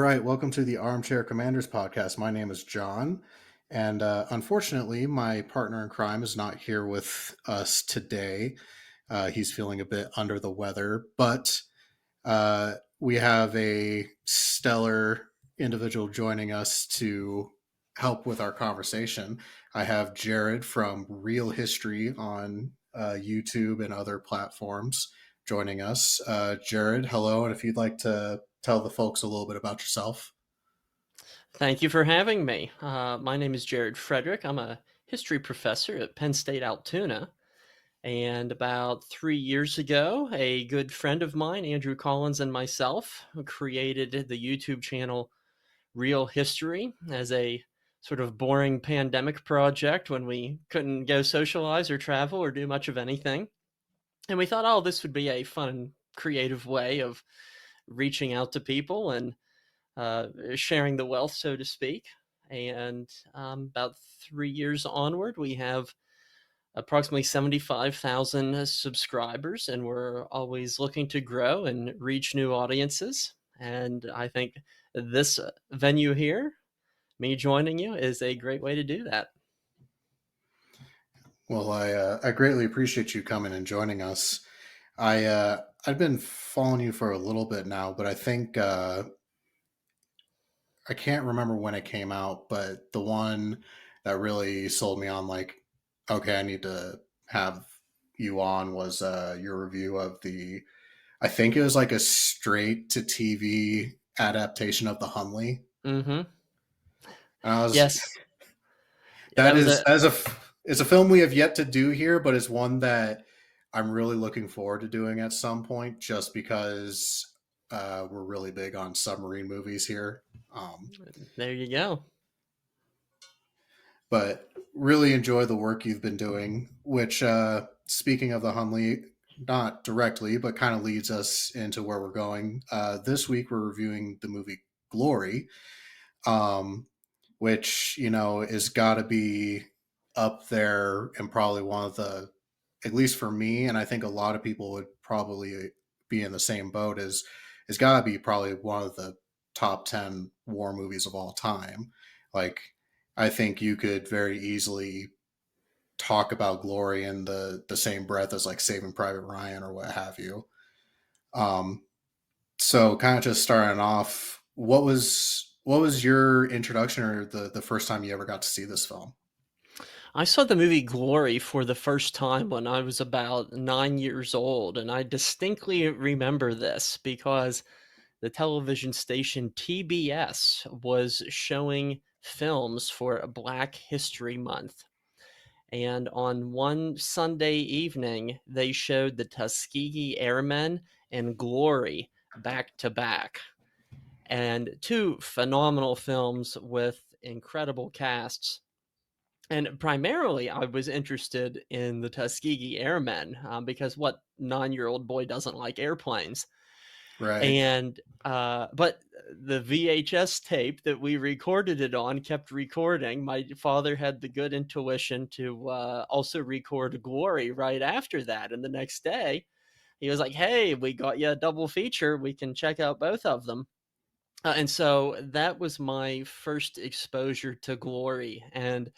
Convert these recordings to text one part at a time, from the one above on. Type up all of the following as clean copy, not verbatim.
right, welcome to the Armchair Commanders podcast. My name is John, and unfortunately, my partner in crime is not here with us today. He's feeling a bit under the weather, but we have a stellar individual joining us to help with our conversation. I have Jared from Real History on YouTube and other platforms joining us. Jared, hello, and if you'd like to tell the folks a little bit about yourself. Thank you for having me. My name is Jared Frederick. I'm a history professor at Penn State Altoona. And about 3 years ago, a good friend of mine, Andrew Collins, and myself created the YouTube channel Real History as a sort of boring pandemic project when we couldn't go socialize or travel or do much of anything. And we thought, oh, this would be a fun, creative way of reaching out to people and sharing the wealth, so to speak. And about 3 years onward, we have approximately 75,000 subscribers, and we're always looking to grow and reach new audiences. And I think this venue here, me joining you, is a great way to do that. Well, I greatly appreciate you coming and joining us. I've been following you for a little bit now, but I think I can't remember when it came out, but the one that really sold me on, like, okay, I need to have you on was your review of I think it was like a straight to TV adaptation of the Hunley. Mm-hmm. And I was Yes, that that was is a as a it's a film we have yet to do here, but it's one that I'm really looking forward to doing at some point, just because we're really big on submarine movies here. Um, there you go. but really enjoy the work you've been doing. Which, speaking of the Hunley, not directly, but kind of leads us into where we're going. This week we're reviewing the movie Glory, um, which is got to be up there and probably one of the, at least for me, and I think a lot of people would probably be in the same boat, is got to be probably one of the top 10 war movies of all time. Like, I think you could very easily talk about Glory in the same breath as like Saving Private Ryan or what have you. Um, so kind of just starting off, what was your introduction or the first time you ever got to see this film? I saw the movie Glory for the first time when I was about 9 years old, and I distinctly remember this because the television station TBS was showing films for Black History Month. And on one Sunday evening, they showed the Tuskegee Airmen and Glory back to back. And two phenomenal films with incredible casts. And primarily, I was interested in the Tuskegee Airmen because what 9-year-old boy doesn't like airplanes? Right. And but the VHS tape that we recorded it on kept recording. My father had the good intuition to also record Glory right after that. And the next day, he was like, "Hey, we got you a double feature. We can check out both of them." And so that was my first exposure to Glory, and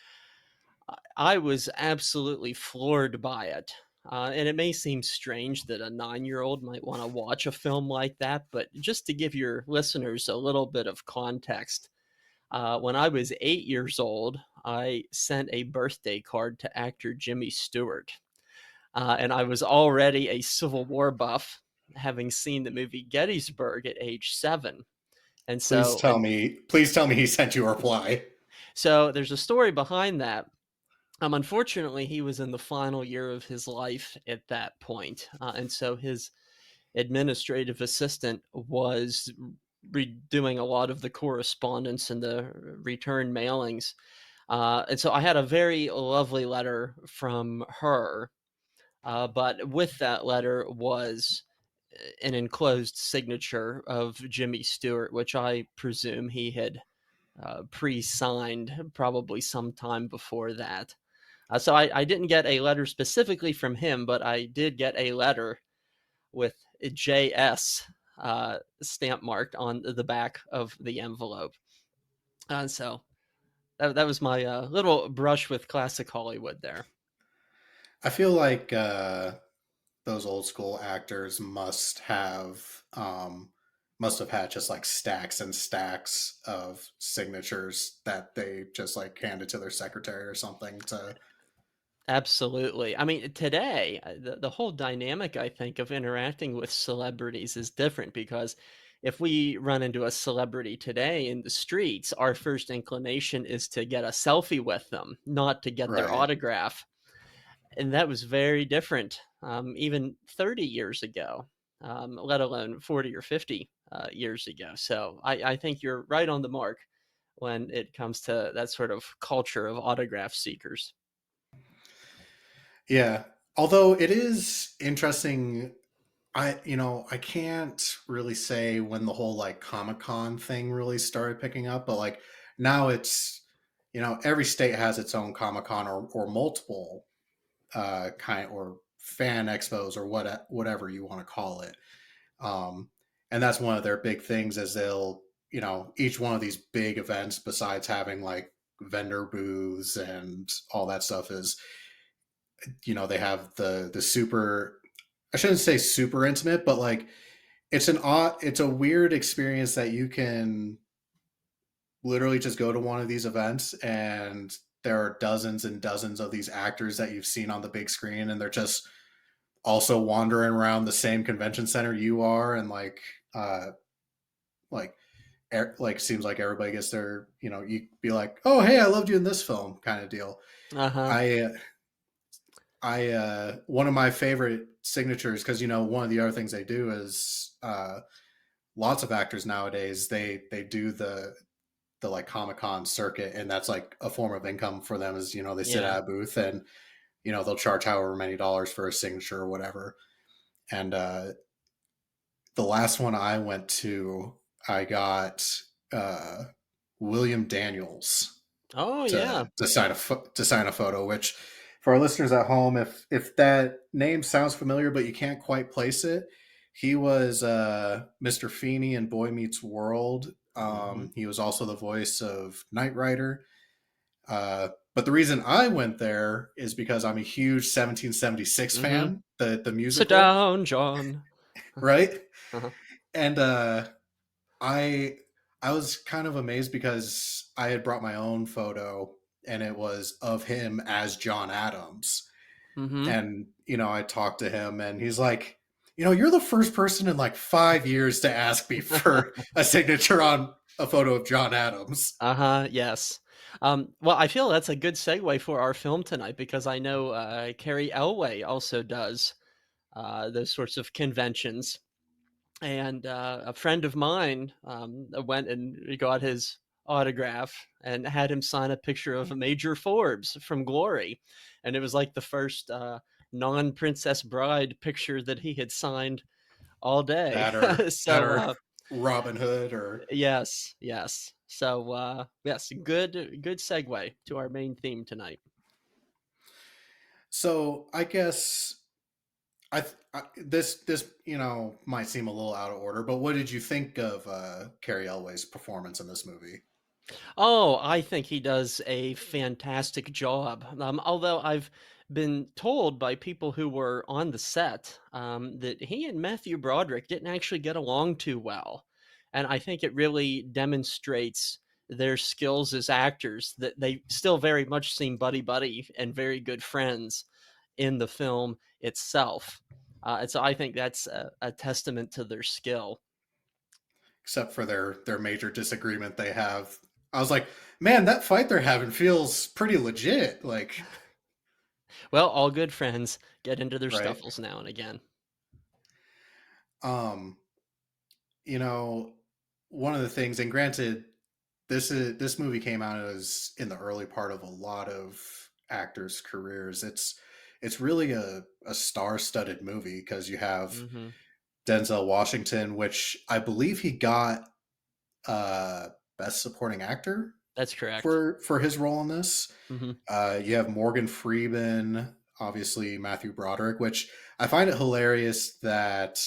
I was absolutely floored by it. And it may seem strange that a 9-year-old might want to watch a film like that, but just to give your listeners a little bit of context, when I was 8 years old, I sent a birthday card to actor Jimmy Stewart. And I was already a Civil War buff, having seen the movie Gettysburg at age 7. And so, Please tell me he sent you a reply. so there's a story behind that. Unfortunately, he was in the final year of his life at that point, and so his administrative assistant was doing a lot of the correspondence and the return mailings. And so I had a very lovely letter from her, but with that letter was an enclosed signature of Jimmy Stewart, which I presume he had pre-signed probably sometime before that. So I didn't get a letter specifically from him, but I did get a letter with JS stamp marked on the back of the envelope. So that was my little brush with classic Hollywood there. I feel like those old school actors must have had just like stacks and stacks of signatures that they just like handed to their secretary or something to. Absolutely. I mean, today, the whole dynamic, I think, of interacting with celebrities is different because if we run into a celebrity today in the streets, our first inclination is to get a selfie with them, not to get their Right. autograph. And that was very different, even 30 years ago, let alone 40 or 50 years ago. So I think you're right on the mark when it comes to that sort of culture of autograph seekers. Yeah. Although it is interesting, I can't really say when the whole like Comic Con thing really started picking up, but like now it's every state has its own Comic Con or multiple kind or fan expos or whatever you want to call it. Um, and that's one of their big things is they'll each one of these big events besides having like vendor booths and all that stuff is they have the super, I shouldn't say super intimate, but like it's a weird experience that you can literally just go to one of these events and there are dozens and dozens of these actors that you've seen on the big screen and they're just also wandering around the same convention center you are and uh like like seems like everybody gets their you be like, oh hey, I loved you in this film kind of deal. Uh huh. I one of my favorite signatures, because one of the other things they do is lots of actors nowadays they do the like Comic-Con circuit, and that's like a form of income for them is they sit Yeah. at a booth and they'll charge however many dollars for a signature or whatever. And the last one I went to, I got uh William Daniels Oh, yeah. to sign a photo. Which, for our listeners at home, if that name sounds familiar but you can't quite place it, he was Mr. Feeney in Boy Meets World. Mhm. He was also the voice of Knight Rider. But the reason I went there is because I'm a huge 1776 Mhm. fan, the Sit musical, down, John. right? Uh-huh. And I I was kind of amazed because I had brought my own photo and it was of him as John Adams. Mhm. And I talked to him and he's like, you're the first person in like 5 years to ask me for a signature on a photo of John Adams. Uh-huh, yes. Well, I feel that's a good segue for our film tonight because I know, Carrie Elway also does, those sorts of conventions. And a friend of mine went and got his autograph and had him sign a picture of Major Forbes from Glory, and it was like the first non-Princess Bride picture that he had signed all day. That or that so or Robin Hood or yes, yes. So yes, good segue to our main theme tonight. so I guess this might seem a little out of order, but what did you think of Carrie Elway's performance in this movie? Oh, I think he does a fantastic job. Although I've been told by people who were on the set that he and Matthew Broderick didn't actually get along too well. And I think it really demonstrates their skills as actors that they still very much seem buddy buddy and very good friends in the film itself. And so I think that's a testament to their skill. Except for their major disagreement they have. I was like, man, that fight they're having feels pretty legit. Like, Well, all good friends get into their right? stuffles now and again. Um, you know, one of the things, and granted, this movie came out as in the early part of a lot of actors' careers. It's really a star-studded movie because you have Mhm. Denzel Washington, which I believe he got uh best supporting actor That's correct. for his role in this. Mhm. You have Morgan Freeman, obviously Matthew Broderick, which I find it hilarious that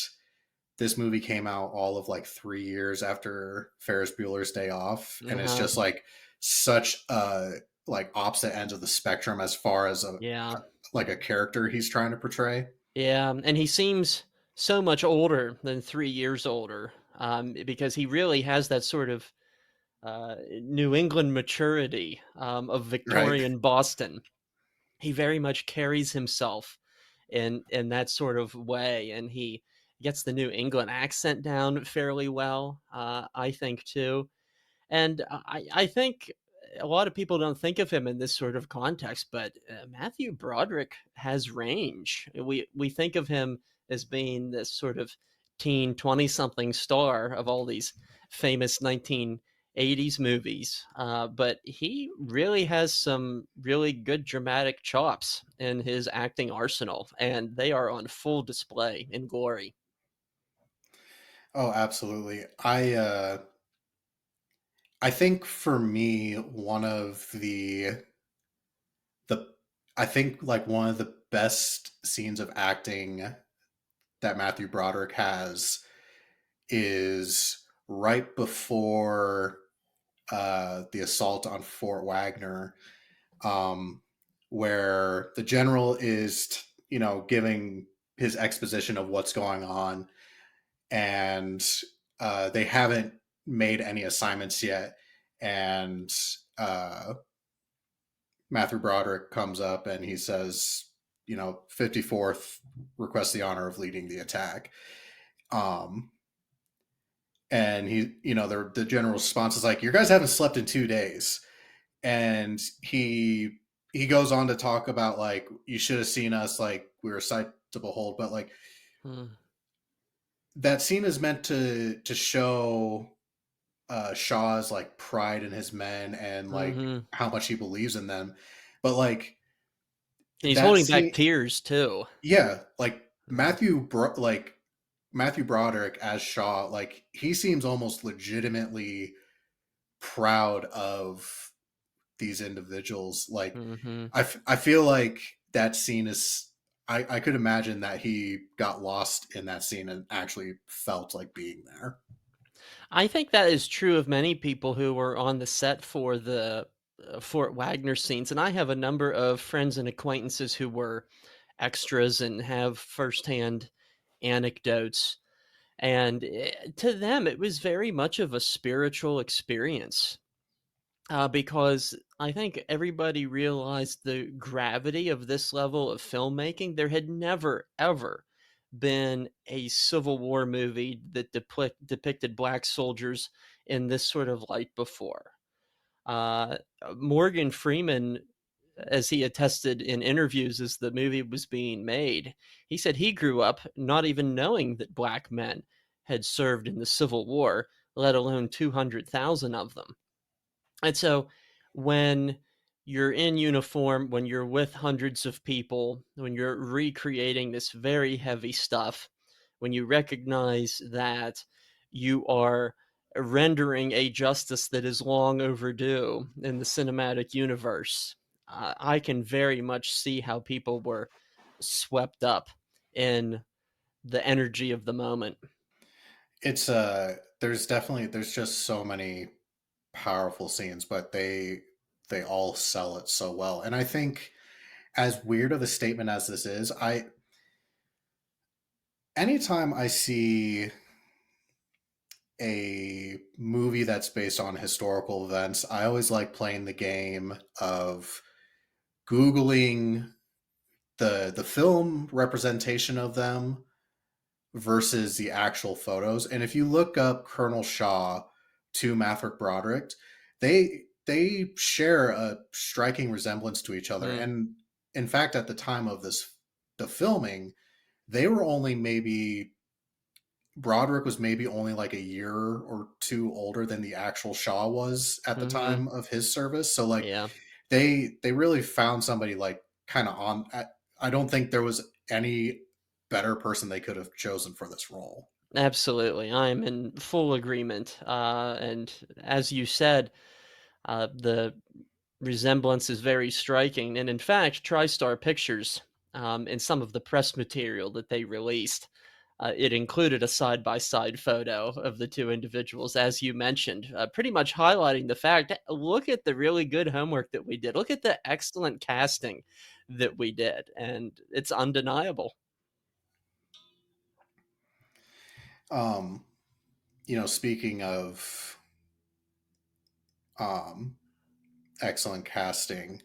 this movie came out all of like 3 years after Ferris Bueller's Day Off, and it's Uh-huh. just like such like opposite ends of the spectrum as far as Yeah. like a character he's trying to portray. Yeah, and he seems so much older than 3 years older, because he really has that sort of, New England maturity, of Right. Victorian Boston. He very much carries himself in that sort of way, and he gets the New England accent down fairly well, I think too. And I think a lot of people don't think of him in this sort of context, but Matthew Broderick has range. We think of him as being this sort of teen 20 something star of all these famous 1980s movies, but he really has some really good dramatic chops in his acting arsenal, and they are on full display in Glory. Oh, absolutely. I think for me one of the I think like one of the best scenes of acting that Matthew Broderick has is right before the assault on Fort Wagner, um, where the general is, giving his exposition of what's going on, and they haven't made any assignments yet, and uh, Matthew Broderick comes up and he says, 54th requests the honor of leading the attack. Um, and the general response is like, "Your guys haven't slept in 2 days." And he goes on to talk about like, "You should have seen us, like we were a sight to behold." But like Hmm. that scene is meant to show Shaw's like pride in his men and like Hmm. how much he believes in them. But like He's that holding back scene, tears too. yeah, like Uh, Matthew Broderick as Shaw, like he seems almost legitimately proud of these individuals. Like mhm. I feel like that scene is. I could imagine that he got lost in that scene and actually felt like being there. I think that is true of many people who were on the set for the Fort Wagner scenes, and I have a number of friends and acquaintances who were extras and have firsthand anecdotes. And to them, it was very much of a spiritual experience, because I think everybody realized the gravity of this level of filmmaking. There had never, ever been a Civil War movie that depicted black soldiers in this sort of light before. Uh, Morgan Freeman, as he attested in interviews as the movie was being made, he said he grew up not even knowing that black men had served in the Civil War, let alone 200,000 of them. And so when you're in uniform, when you're with hundreds of people, when you're recreating this very heavy stuff, when you recognize that you are rendering a justice that is long overdue in the cinematic universe, I can very much see how people were swept up in the energy of the moment. It's there's just so many powerful scenes, but they all sell it so well. And I think as weird of a statement as this is, I anytime I see a movie that's based on historical events, I always like playing the game of googling the film representation of them versus the actual photos. And if you look up Colonel Shaw to Maverick Broderick, they share a striking resemblance to each other. Mm, And in fact, at the time of the filming, they were only maybe Broderick was maybe only like a year or two older than the actual Shaw was at the hmm. time of his service. So like Yeah. they really found somebody like kind of on. I don't think there was any better person they could have chosen for this role. Absolutely. I'm in full agreement. And as you said, the resemblance is very striking. And in fact, TriStar Pictures, in some of the press material that they released, it included a side by side photo of the two individuals, as you mentioned, pretty much highlighting the fact, look at the really good homework that we did. Look at the excellent casting that we did. And it's undeniable. Um, speaking of um, excellent casting,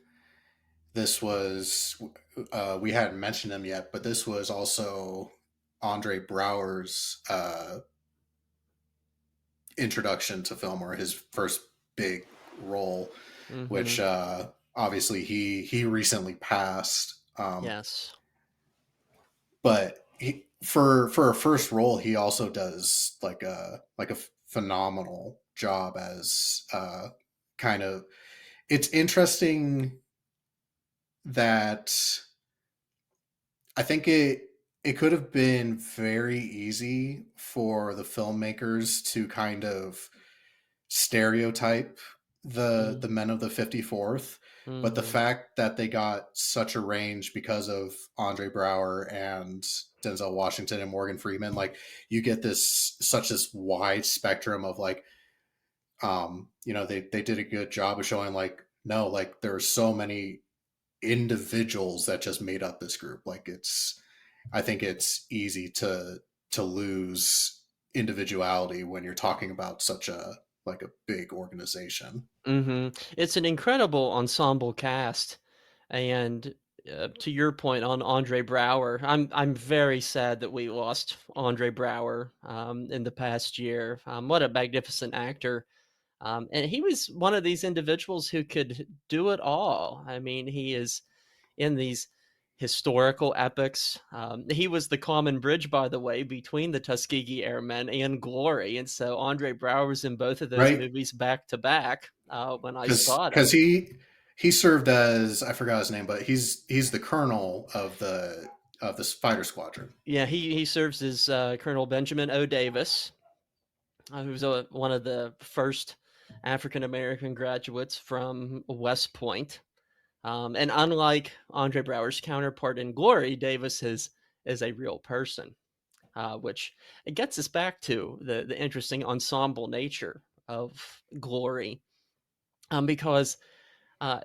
this was we hadn't mentioned him yet, but this was also Andre Brower's introduction to film, or his first big role, which Hmm. obviously he recently passed. Yes. But for a first role, he also does like a phenomenal job as kind of. It's interesting that I think it could have been very easy for the filmmakers to kind of stereotype the men of the 54th, but the Hmm. fact that they got such a range because of Andre Brower and Denzel Washington and Morgan Freeman, like you get this wide spectrum of like they did a good job of showing like no, like there are so many individuals that just made up this group. Like it's I think it's easy to lose individuality when you're talking about such a like a big organization. Hmm. It's an incredible ensemble cast. And to your point on Andre Brower, I'm very sad that we lost Andre Brower in the past year. What a magnificent actor. And he was one of these individuals who could do it all. I mean, he is in these historical epics. He was the common bridge, by the way, between the Tuskegee Airmen and Glory. And so Andre Brower was in both of those Right? movies back to back when I saw Because them. he served as I forgot his name, but he's the colonel of the fighter squadron. Yeah, he serves as Colonel Benjamin O. Davis, who was one of the first African American graduates from West Point. And unlike Andre Brower's counterpart in Glory, Davis is a real person, which it gets us back to the interesting ensemble nature of Glory, because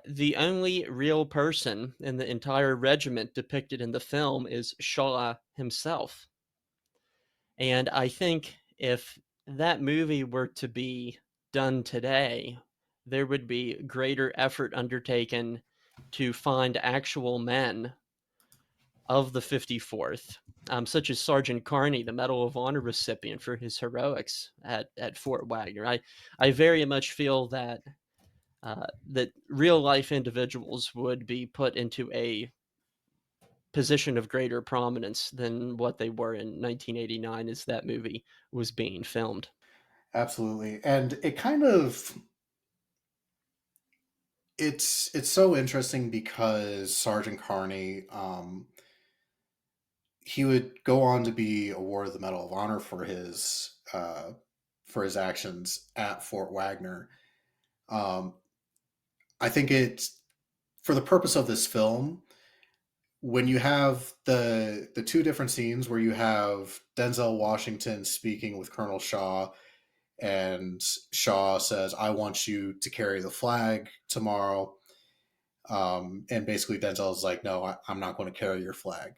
the only real person in the entire regiment depicted in the film is Shaw himself. And I think if that movie were to be done today, there would be greater effort undertaken to find actual men of the 54th, such as Sergeant Carney, the Medal of Honor recipient for his heroics at Fort Wagner. I very much feel that real life individuals would be put into a position of greater prominence than what they were in 1989 as that movie was being filmed. Absolutely, and it's so interesting because Sergeant Carney, he would go on to be awarded the Medal of Honor for his actions at Fort Wagner. Um, I think it's for the purpose of this film, when you have the two different scenes where you have Denzel Washington speaking with Colonel Shaw, and Shaw says, "I want you to carry the flag tomorrow," and basically Denzel's like, "No, I'm not going to carry your flag."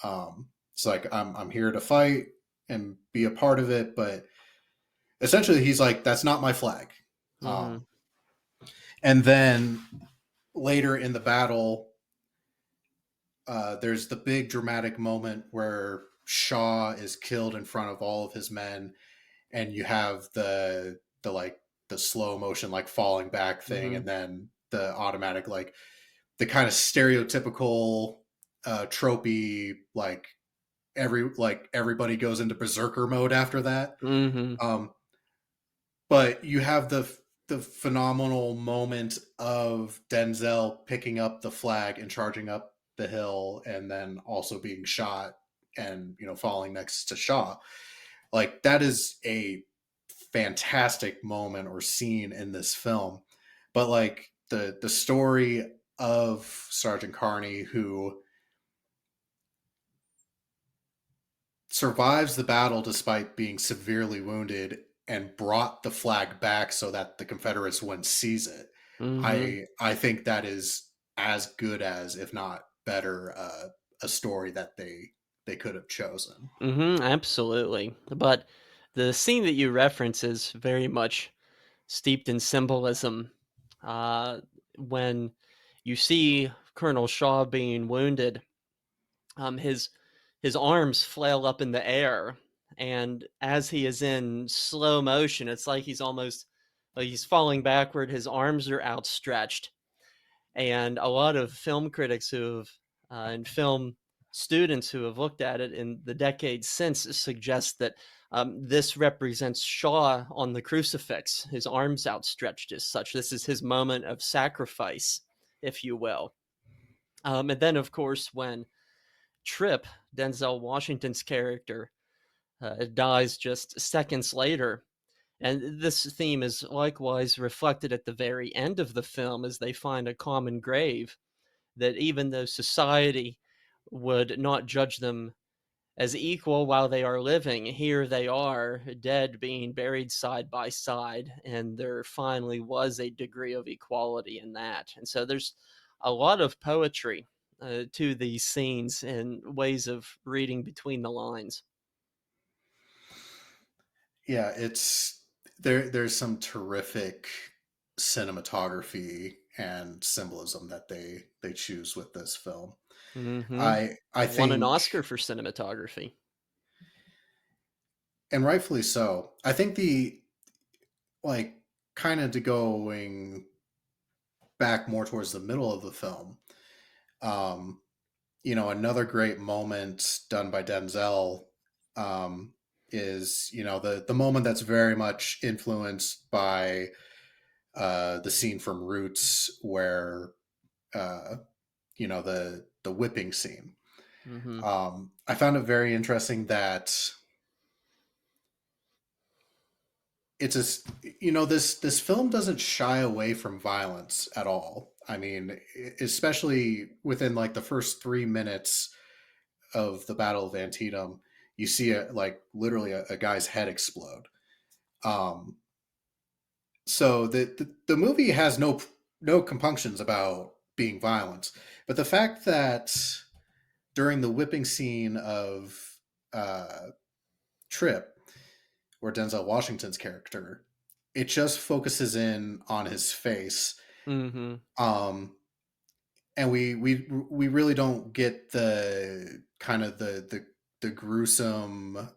It's like I'm here to fight and be a part of it, but essentially he's like, "That's not my flag." Hmm. And then later in the battle, there's the big dramatic moment where Shaw is killed in front of all of his men, and you have the like the slow motion like falling back thing, Hmm. and then the automatic like the kind of stereotypical tropey like everybody goes into berserker mode after that. Hmm. Um, but you have the phenomenal moment of Denzel picking up the flag and charging up the hill, and then also being shot and falling next to Shaw. Like that is a fantastic moment or scene in this film. But like the story of Sergeant Carney, who survives the battle despite being severely wounded and brought the flag back so that the Confederates wouldn't seize it. Mm-hmm. I think that is as good as, if not better, a story that they could have chosen. Mm-hmm. Absolutely. But the scene that you reference is very much steeped in symbolism. Uh, when you see Colonel Shaw being wounded, his arms flail up in the air, and as he is in slow motion, it's like he's almost like he's falling backward. His arms are outstretched, and a lot of film critics who have and film students who have looked at it in the decades since suggest that this represents Shaw on the crucifix, his arms outstretched as such. This is his moment of sacrifice, if you will. And then, of course, when Trip, Denzel Washington's character, dies just seconds later. And this theme is likewise reflected at the very end of the film as they find a common grave, that even though society would not judge them as equal while they are living, here they are, dead, being buried side by side. And there finally was a degree of equality in that. And so there's a lot of poetry to these scenes and ways of reading between the lines. Yeah, it's there's some terrific cinematography and symbolism that they choose with this film. Hmm. I Won an think, Oscar for cinematography. and rightfully so. I think the, like, kind of to going back more towards the middle of the film, um, another great moment done by Denzel, um, is, the moment that's very much influenced by the scene from Roots where, uh, the whipping scene. Hmm. I found it very interesting that it's this film doesn't shy away from violence at all. I mean, especially within like the first 3 minutes of the Battle of Antietam, you see like literally a guy's head explode. Um, so the movie has no compunctions about being violent, but the fact that during the whipping scene of uh, Trip, where Denzel Washington's character, it just focuses in on his face, Hmm. um, and we really don't get the kind of the gruesome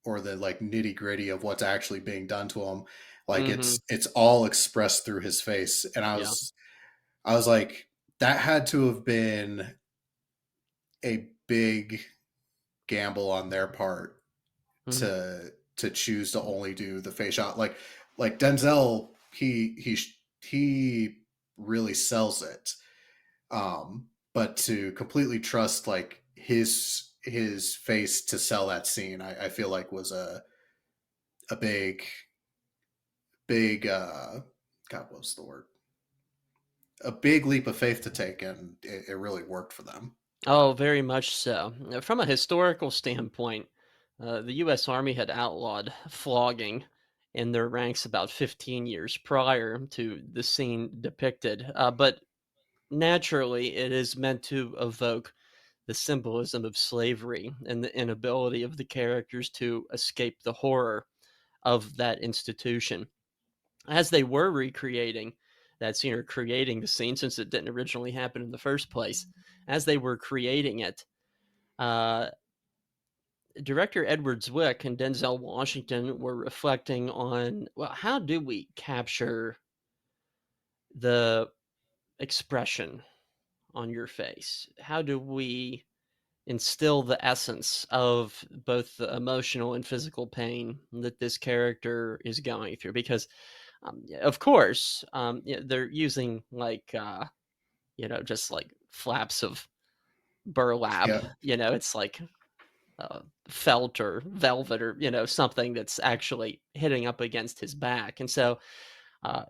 or the like nitty gritty of what's actually being done to him. Like Hmm. it's all expressed through his face, and Yeah. I was like, that had to have been a big gamble on their part Mhm. to choose to only do the face shot. Like Denzel, he really sells it. But to completely trust like his face to sell that scene, I feel like was a big God, what was the word? A big leap of faith to take, and it really worked for them. Oh, very much so. From a historical standpoint, the U.S. Army had outlawed flogging in their ranks about 15 years prior to the scene depicted. But naturally, it is meant to evoke the symbolism of slavery and the inability of the characters to escape the horror of that institution. As they were recreating that scene or creating the scene, since it didn't originally happen in the first place, as they were creating it, uh, director Edward Zwick and Denzel Washington were reflecting on, well, how do we capture the expression on your face? How do we instill the essence of both the emotional and physical pain that this character is going through? Because, yeah, of course, they're using like, just like flaps of burlap. Yeah, It's like felt or velvet or something that's actually hitting up against his back. And so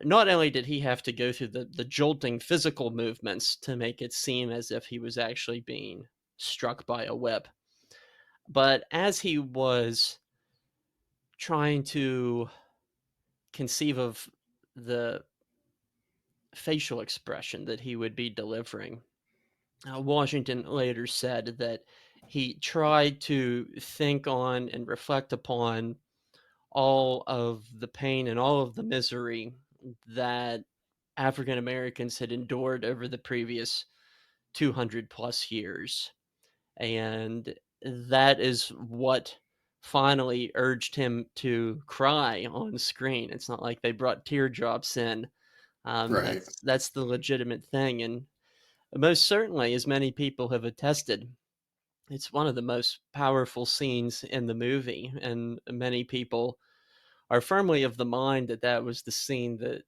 not only did he have to go through the jolting physical movements to make it seem as if he was actually being struck by a whip, But as he was trying to conceive of the facial expression that he would be delivering, Washington later said that he tried to think on and reflect upon all of the pain and all of the misery that African Americans had endured over the previous 200 plus years. And that is what finally urged him to cry on screen. It's not like they brought teardrops in. Right. That's the legitimate thing, and most certainly, as many people have attested, it's one of the most powerful scenes in the movie, and many people are firmly of the mind that that was the scene that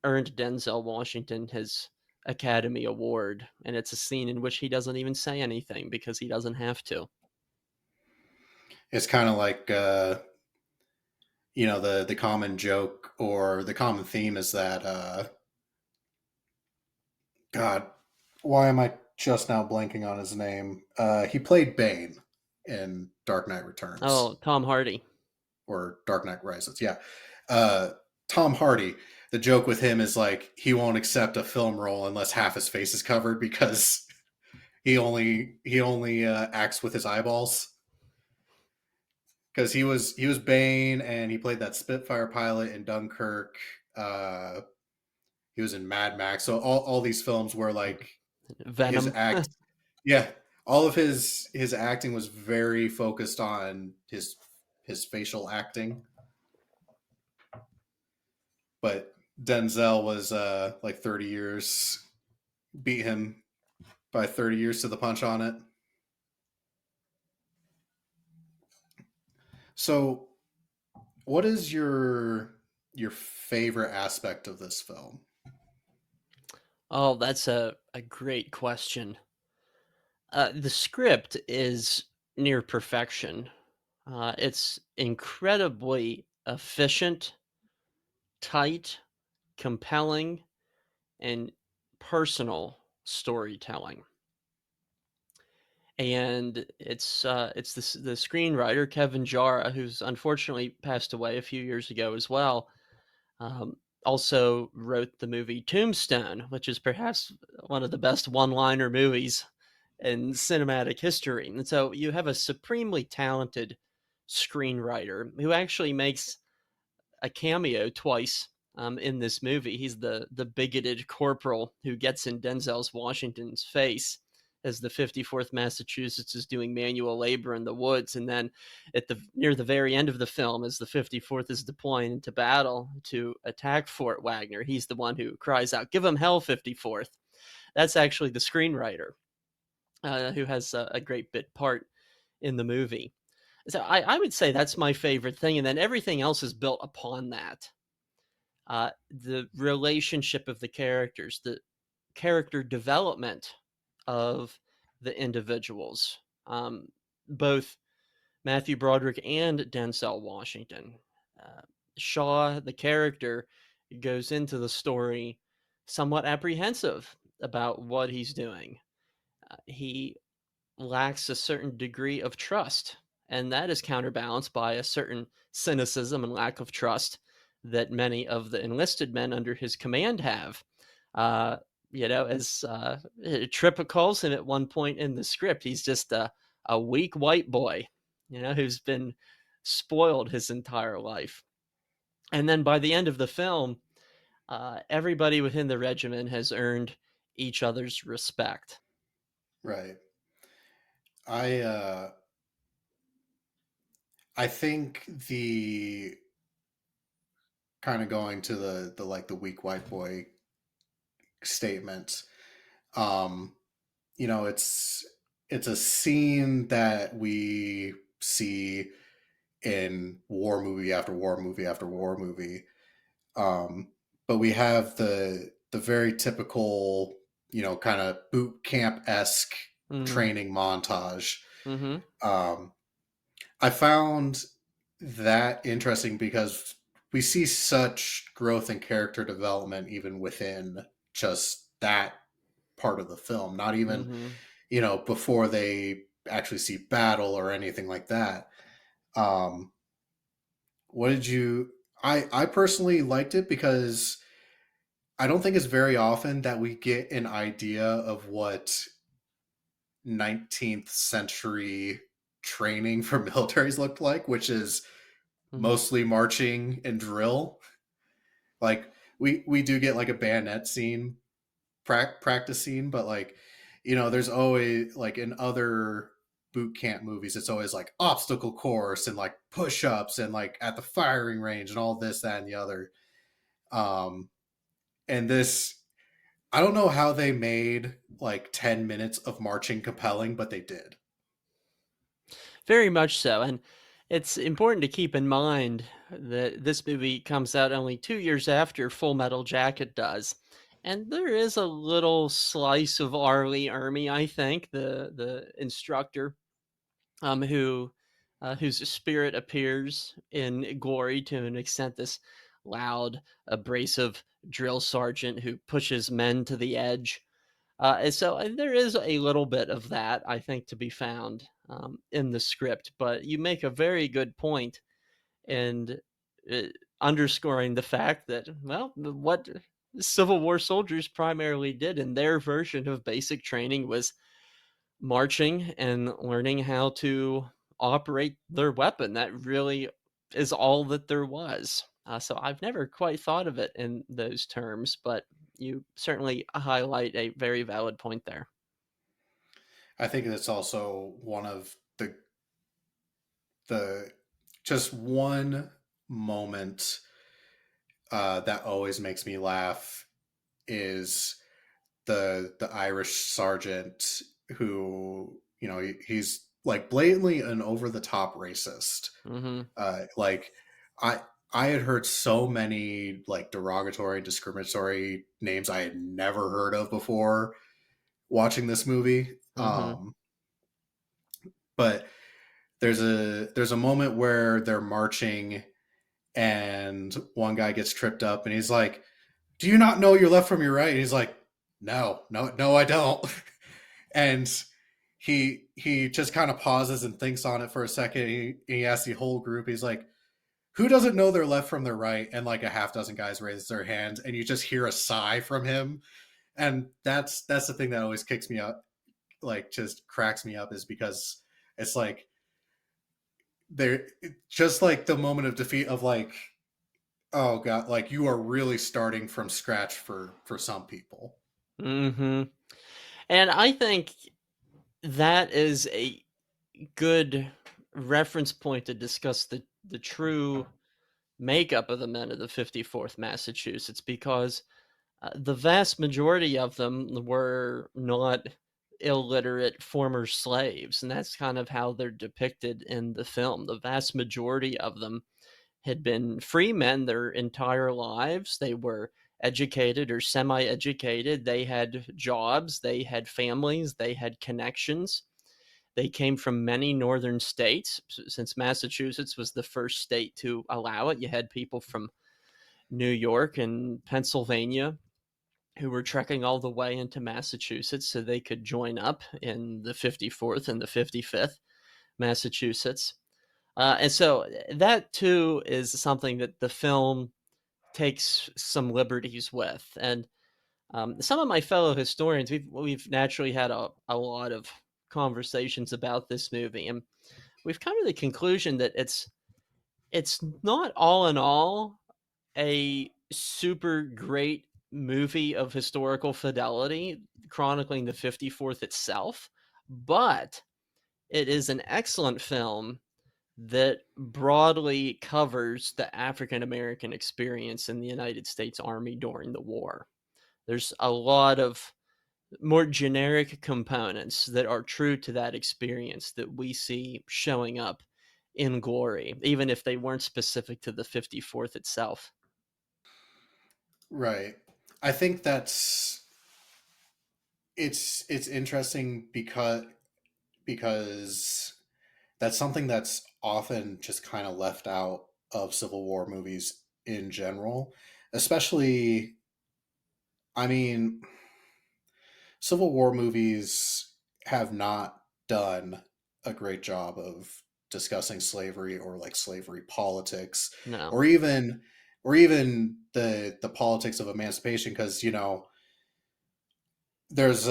earned Denzel Washington his Academy Award, and it's a scene in which he doesn't even say anything because he doesn't have to. It's kind of like the common joke or the common theme is that God, why am I just now blanking on his name? He played Bane in Dark Knight Returns Oh, Tom Hardy. or Dark Knight Rises. Yeah. Uh, Tom Hardy. The joke with him is like he won't accept a film role unless half his face is covered because he only acts with his eyeballs. Because he was Bane and he played that Spitfire pilot in Dunkirk. Uh, he was in Mad Max. So all these films where like his Venom. act, yeah, all of his acting was very focused on his facial acting. But Denzel was like 30 years, beat him by 30 years to the punch on it. So, what is your favorite aspect of this film? Oh, that's a great question. The script is near perfection. It's incredibly efficient, tight, compelling, and personal storytelling. And it's the screenwriter Kevin Jara, who's unfortunately passed away a few years ago as well. Um, Also wrote the movie Tombstone, which is perhaps one of the best one-liner movies in cinematic history. And so you have a supremely talented screenwriter who actually makes a cameo twice in this movie. He's the bigoted corporal who gets in Denzel's Washington's face as the 54th Massachusetts is doing manual labor in the woods, and then at the near the very end of the film, as the 54th is deploying into battle to attack Fort Wagner, he's the one who cries out, "Give him hell, 54th!" That's actually the screenwriter who has a great bit part in the movie. So I would say that's my favorite thing, and then everything else is built upon that. The relationship of the characters, the character development of the individuals, both Matthew Broderick and Denzel Washington. Uh, Shaw, the character, goes into the story somewhat apprehensive about what he's doing. He lacks a certain degree of trust, and that is counterbalanced by a certain cynicism and lack of trust that many of the enlisted men under his command have. Uh, as Trippa calls him at one point in the script, he's just a weak white boy, who's been spoiled his entire life. And then by the end of the film, everybody within the regiment has earned each other's respect. Right. I I think the kind of going to the like the weak white boy statement. Um, it's a scene that we see in war movie after war movie after war movie. Um, but we have the very typical, kind of boot camp esque Mm-hmm. training montage. Mm-hmm. Um, I found that interesting because we see such growth and character development even within just that part of the film. Not even, Mm-hmm. before they actually see battle or anything like that. Um, what did you? I personally liked it because I don't think it's very often that we get an idea of what 19th century training for militaries looked like, which is Mhm. mostly marching and drill. Like we do get like a bayonet scene, practice scene, but like there's always like in other boot camp movies, it's always like obstacle course and like push ups and like at the firing range and all this, that, and the other. Um, and this, I don't know how they made like 10 minutes of marching compelling, but they did. Very much so, and it's important to keep in mind that this movie comes out only 2 years after Full Metal Jacket does, and there is a little slice of Arlie Ermy, I think, the instructor, who whose spirit appears in Glory to an extent, this loud, abrasive drill sergeant who pushes men to the edge. There is a little bit of that, I think, to be found in the script. But you make a very good point in uh, underscoring the fact that, well, what Civil War soldiers primarily did in their version of basic training was marching and learning how to operate their weapon. That really is all that there was. So I've never quite thought of it in those terms, but you certainly highlight a very valid point there. I think it's also one of the just one moment that always makes me laugh is the Irish sergeant who he's like blatantly an over the top racist. Hmm. Like I I had heard so many like derogatory, discriminatory names I had never heard of before watching this movie. Hmm. But there's a moment where they're marching and one guy gets tripped up and he's like, "Do you not know your left from your right?" And he's like, "No, no, no, I don't." And he just kind of pauses and thinks on it for a second. He asks the whole group. He's like, "Who doesn't know their left from their right?" And like a half dozen guys raise their hands, and you just hear a sigh from him. And that's the thing that always kicks me up, like just cracks me up, is because it's like they're just like the moment of defeat of like, oh god, like you are really starting from scratch for some people. Hmm. And I think that is a good reference point to discuss the true makeup of the men of the 54th Massachusetts, because the vast majority of them were not illiterate former slaves, and that's kind of how they're depicted in the film. The vast majority of them had been free men their entire lives. They were educated or semi educated. They had jobs, they had families, they had connections. They came from many northern states. Since Massachusetts was the first state to allow it, you had people from New York and Pennsylvania who were trekking all the way into Massachusetts so they could join up in the 54th and the 55th Massachusetts. And so that too is something that the film takes some liberties with. And some of my fellow historians, we've naturally had a lot of conversations about this movie, and we've come to the conclusion that it's not all in all a super great movie of historical fidelity chronicling the 54th itself, but it is an excellent film that broadly covers the African American experience in the United States Army during the war. There's a lot of more generic components that are true to that experience that we see showing up in Glory, even if they weren't specific to the 54th itself. Right. I think it's interesting because that's something that's often just kind of left out of Civil War movies in general. Especially, I mean, Civil War movies have not done a great job of discussing slavery or like slavery politics, No. or even the politics of emancipation, because there's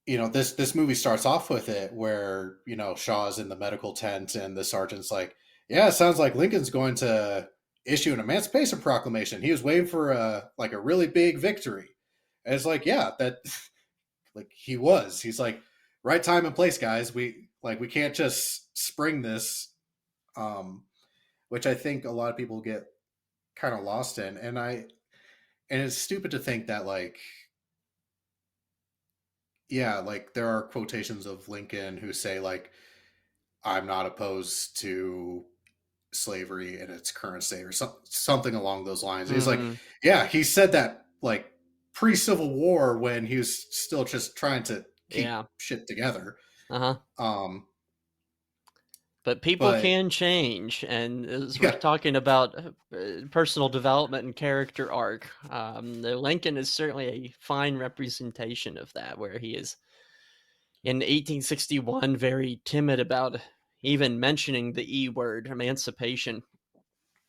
this movie starts off with it where Shaw's in the medical tent and the sergeant's like, yeah, it sounds like Lincoln's going to issue an emancipation proclamation. He was waiting for a really big victory. And it's like, yeah, that like he's like, right time and place, guys. We can't just spring this. um which I think a lot of people get kind of lost in. And it's stupid to think that, like, yeah, like there are quotations of Lincoln who say, like, I'm not opposed to slavery in its current state, or something along those lines. He's like, Mhm. yeah, he said that like pre-Civil War when he was still just trying to keep Yeah. shit together. Uh-huh. um But people but can change, and as we're yeah, talking about, personal development and character arc, the Lincoln is certainly a fine representation of that, where he is in 1861 very timid about even mentioning the E word, emancipation.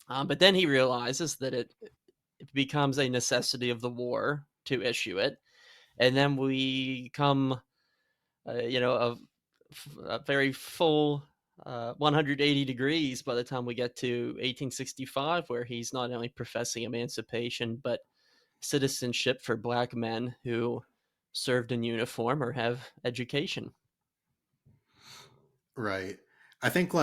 But then he realizes that it becomes a necessity of the war to issue it, and then we come, a very full 180 degrees by the time we get to 1865, where he's not only professing emancipation, but citizenship for black men who served in uniform or have education. right. I think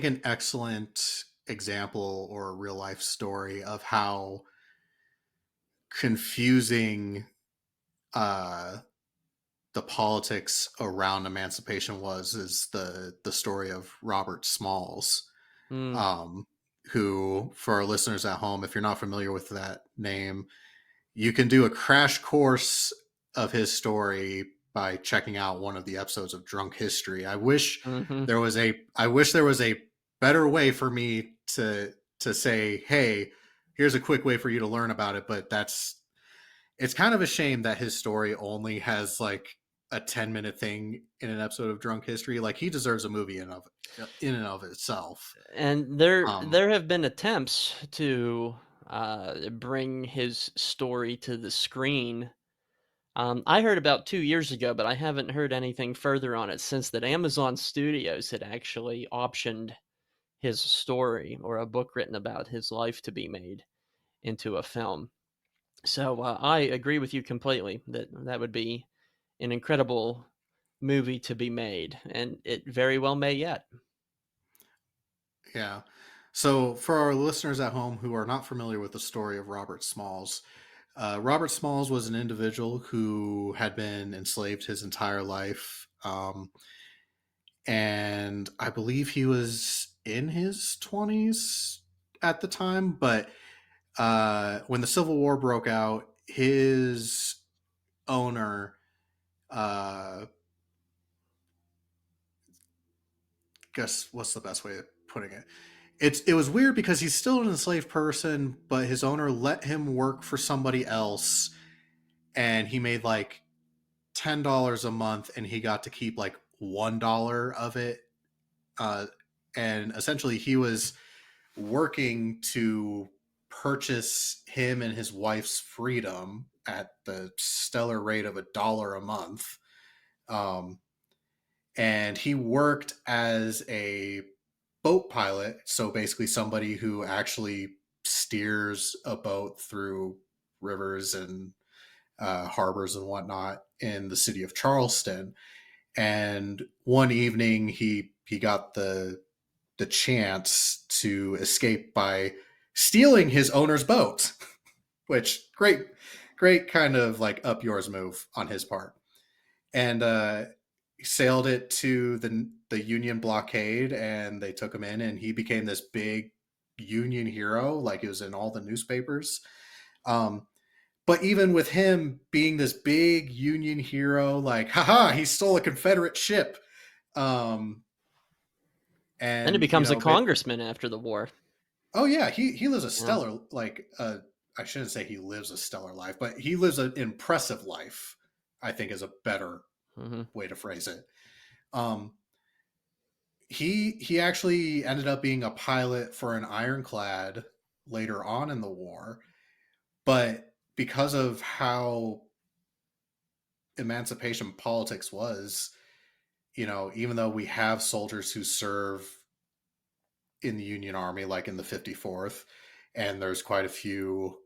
an excellent example or a real life story of how confusing uh the politics around emancipation was is the story of Robert Smalls, Mm, um, who, for our listeners at home, if you're not familiar with that name, you can do a crash course of his story by checking out one of the episodes of Drunk History. hmm I wish there was a better way for me to say, hey, here's a quick way for you to learn about it, but it's kind of a shame that his story only has like a 10-minute thing in an episode of Drunk History. Like, he deserves a movie in and of itself. And there Um, there have been attempts to bring his story to the screen. I heard about 2 years ago, but I haven't heard anything further on it since, that Amazon Studios had actually optioned his story, or a book written about his life, to be made into a film. So I agree with you completely that that would be an incredible movie to be made, and it very well may yet. yeah. So, for our listeners at home who are not familiar with the story of Robert Smalls was an individual who had been enslaved his entire life. And I believe he was in his 20s at the time. But when the Civil War broke out, his owner, uh, guess what's the best way of putting it? It was weird because he's still an enslaved person, but his owner let him work for somebody else, and he made like $10 a month, and he got to keep like $1 of it. Uh, and essentially, he was working to purchase him and his wife's freedom at the stellar rate of $1 a month. Um, and he worked as a boat pilot, so basically somebody who actually steers a boat through rivers and harbors and whatnot in the city of Charleston. And one evening, he got the chance to escape by stealing his owner's boat, which great kind of like up yours move on his part. And sailed it to the Union blockade, and they took him in, and he became this big Union hero, like he was in all the newspapers. Um, but even with him being this big Union hero, like, haha, he stole a Confederate ship. Um, Then he and becomes a congressman after the war. oh yeah, he lives a Yeah. stellar, like, I shouldn't say he lives a stellar life, but he lives an impressive life, I think, is a better Hmm. way to phrase it. Um, he actually ended up being a pilot for an ironclad later on in the war, but because of how emancipation politics was, even though we have soldiers who serve in the Union Army, like in the 54th, and there's quite a few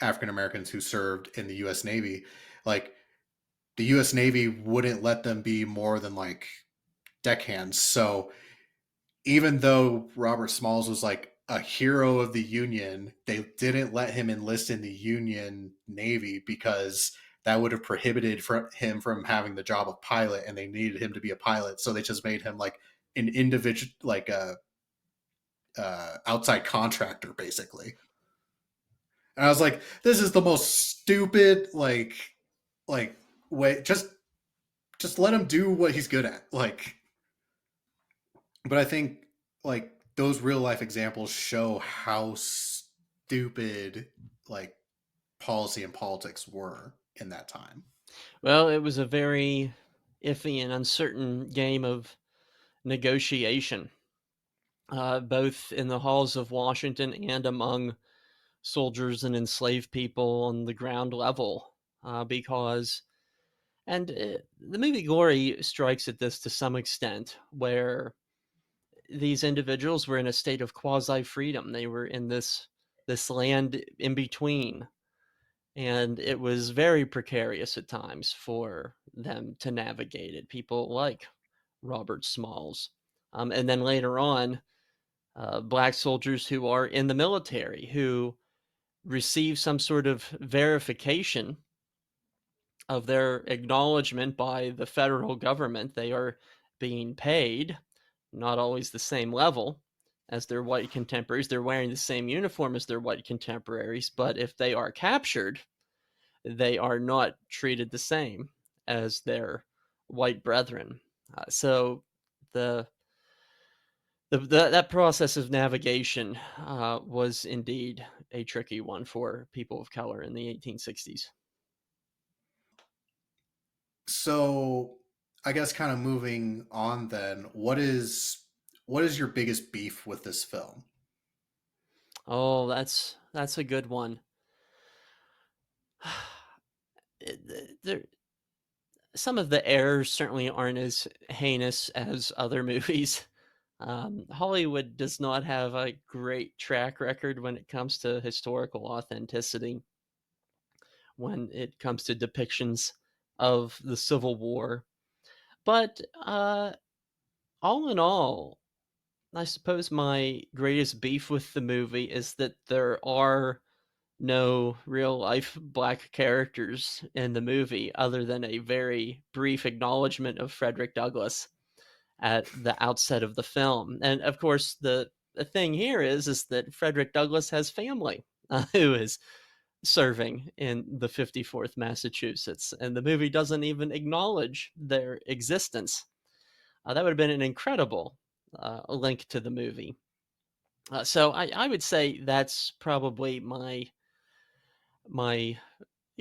African Americans who served in the U.S. Navy, like the U.S. Navy wouldn't let them be more than like deckhands. So even though Robert Smalls was like a hero of the Union, they didn't let him enlist in the Union Navy because that would have prohibited him from having the job of pilot, and they needed him to be a pilot. So they just made him like an individual, like a outside contractor, basically. And I was like, this is the most stupid, like way. Just let him do what he's good at. Like, but I think like those real life examples show how stupid like policy and politics were in that time. Well, it was a very iffy and uncertain game of negotiation, both in the halls of Washington and among soldiers and enslaved people on the ground level. Because, and the movie Glory strikes at this to some extent, where these individuals were in a state of quasi freedom. They were in this land in between, and it was very precarious at times for them to navigate it. People like Robert Smalls, and then later on, black soldiers who are in the military who receive some sort of verification of their acknowledgement by the federal government. They are being paid, not always the same level as their white contemporaries. They're wearing the same uniform as their white contemporaries, but if they are captured, they are not treated the same as their white brethren. So the, that process of navigation was indeed a tricky one for people of color in the 1860s. So I guess kind of moving on then, what is your biggest beef with this film? Oh, that's a good one. There, some of the errors certainly aren't as heinous as other movies. Hollywood does not have a great track record when it comes to historical authenticity, when it comes to depictions of the Civil War. But all in all, I suppose my greatest beef with the movie is that there are no real life black characters in the movie other than a very brief acknowledgement of Frederick Douglass at the outset of the film. And of course, the thing here is that Frederick Douglass has family who is serving in the 54th Massachusetts, and the movie doesn't even acknowledge their existence. That would have been an incredible link to the movie. So I would say that's probably my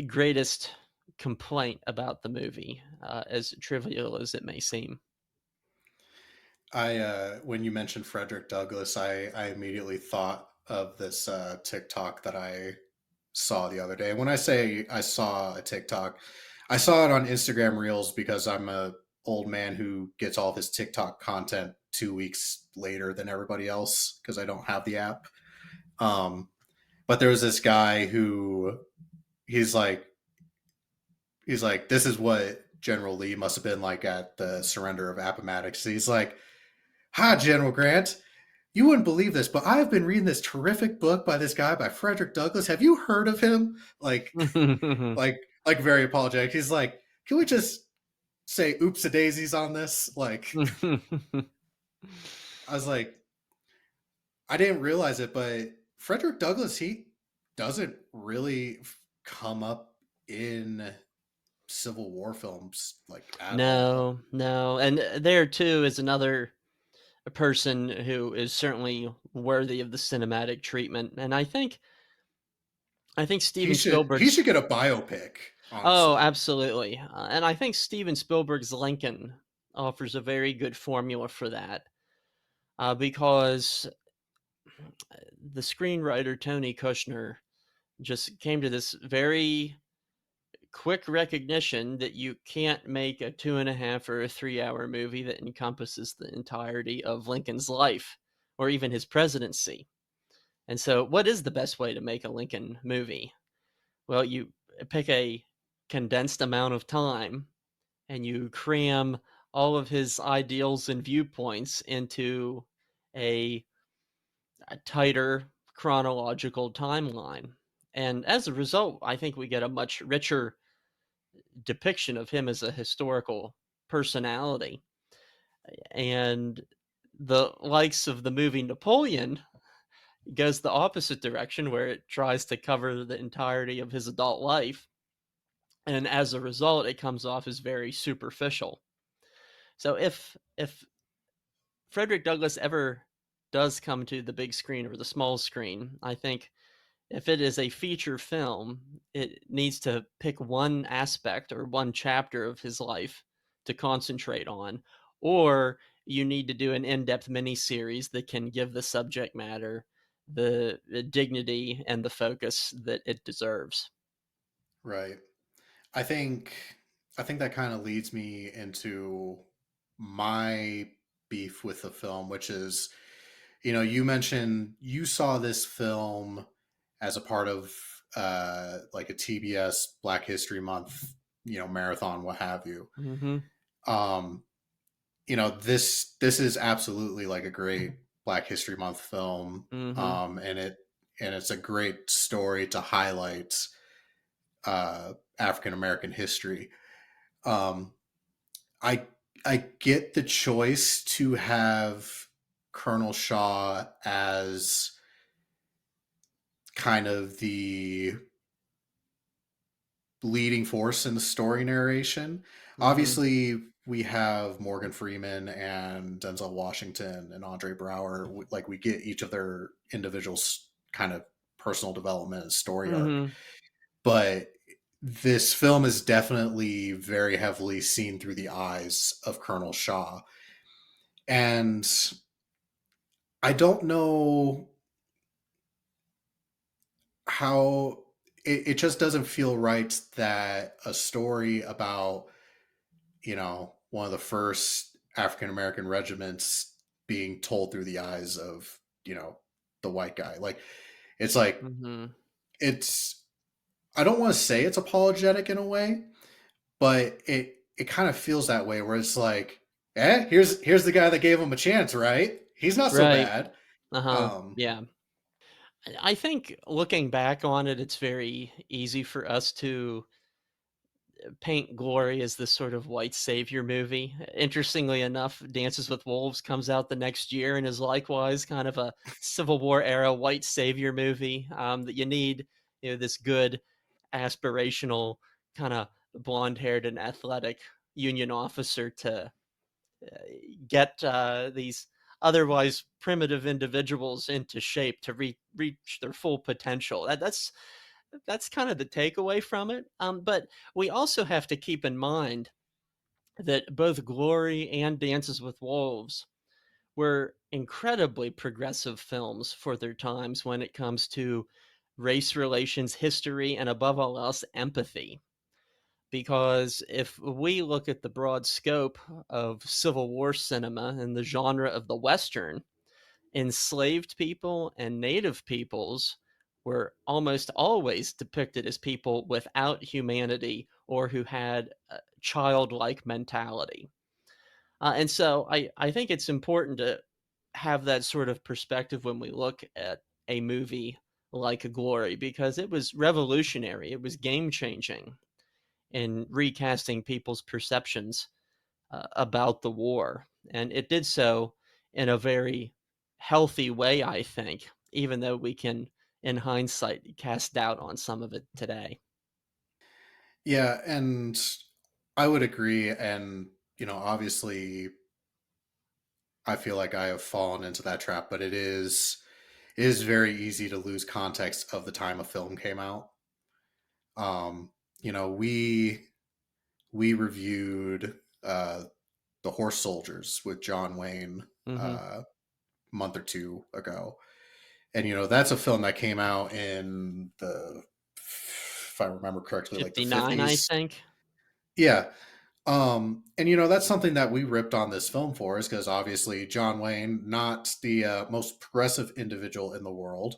greatest complaint about the movie, as trivial as it may seem. I when you mentioned Frederick Douglass, I immediately thought of this TikTok that I saw the other day. When I say I saw a TikTok, I saw it on Instagram Reels because I'm a old man who gets all of his TikTok content 2 weeks later than everybody else because I don't have the app. Um, but there was this guy who he's like he's like, this is what General Lee must have been like at the surrender of Appomattox. He's like, "Hi, General Grant. You wouldn't believe this, but I've been reading this terrific book by this guy by Frederick Douglass. Have you heard of him?" Like, like, like very apologetic. He's like, "Can we just say oops a daisies on this?" Like, I was like, I didn't realize it, but Frederick Douglass, he doesn't really come up in Civil War films like at all. No, no, and there too is another person who is certainly worthy of the cinematic treatment, and I think He Steven should he Spielberg's should get a biopic. Oh, honestly. absolutely. And I think Steven Spielberg's Lincoln offers a very good formula for that, because the screenwriter Tony Kushner just came to this very quick recognition that you can't make a 2.5 or a 3 hour movie that encompasses the entirety of Lincoln's life or even his presidency. And so, what is the best way to make a Lincoln movie? Well, you pick a condensed amount of time and you cram all of his ideals and viewpoints into a, a tighter chronological timeline. And as a result, I think we get a much richer depiction of him as a historical personality. And the likes of the movie Napoleon goes the opposite direction, where it tries to cover the entirety of his adult life. And as a result, it comes off as very superficial. So if Frederick Douglass ever does come to the big screen or the small screen, I think if it is a feature film, it needs to pick one aspect or one chapter of his life to concentrate on, or you need to do an in-depth miniseries that can give the subject matter the dignity and the focus that it deserves. Right. I think I think that kind of leads me into my beef with the film, which is, you mentioned you saw this film as a part of like a TBS Black History Month, marathon, what have you. Mhm. Um, this is absolutely like a great Black History Month film, Mhm. and it's a great story to highlight African American history. Um, I I get the choice to have Colonel Shaw as kind of the leading force in the story narration. Mhm. Obviously, we have Morgan Freeman and Denzel Washington and Andre Brower. Like, we get each of their individual kind of personal development and story arc, Mhm. but this film is definitely very heavily seen through the eyes of Colonel Shaw. And I don't know how it just doesn't feel right that a story about, one of the first African American regiments being told through the eyes of, the white guy. Like, it's like, Mhm. it's, I don't want to say it's apologetic in a way, but it kind of feels that way where it's like, here's the guy that gave him a chance, right? He's not so Right. bad. Uh-huh. Um, Yeah. I think looking back on it, it's very easy for us to paint Glory as this sort of white savior movie. Interestingly enough, Dances with Wolves comes out the next year and is likewise kind of a Civil War era white savior movie, that you need, this good, aspirational, kind of blonde haired and athletic Union officer to get these otherwise primitive individuals into shape to reach their full potential. That's kind of the takeaway from it. But we also have to keep in mind that both Glory and Dances with Wolves were incredibly progressive films for their times when it comes to race relations, history, and above all else, empathy. Because if we look at the broad scope of Civil War cinema and the genre of the Western, enslaved people and native peoples were almost always depicted as people without humanity or who had a childlike mentality. And so I think it's important to have that sort of perspective when we look at a movie like Glory, because it was revolutionary, it was game changing in recasting people's perceptions about the war. And it did so in a very healthy way, I think, even though we can, in hindsight, cast doubt on some of it today. yeah, and I would agree. And, obviously, I feel like I have fallen into that trap, but it is very easy to lose context of the time a film came out. we reviewed the Horse Soldiers with John Wayne Mm-hmm. a month or two ago, and that's a film that came out in if I remember correctly, like the 59, I 50s. think. Yeah. And that's something that we ripped on this film for, is because obviously John Wayne, not the most progressive individual in the world.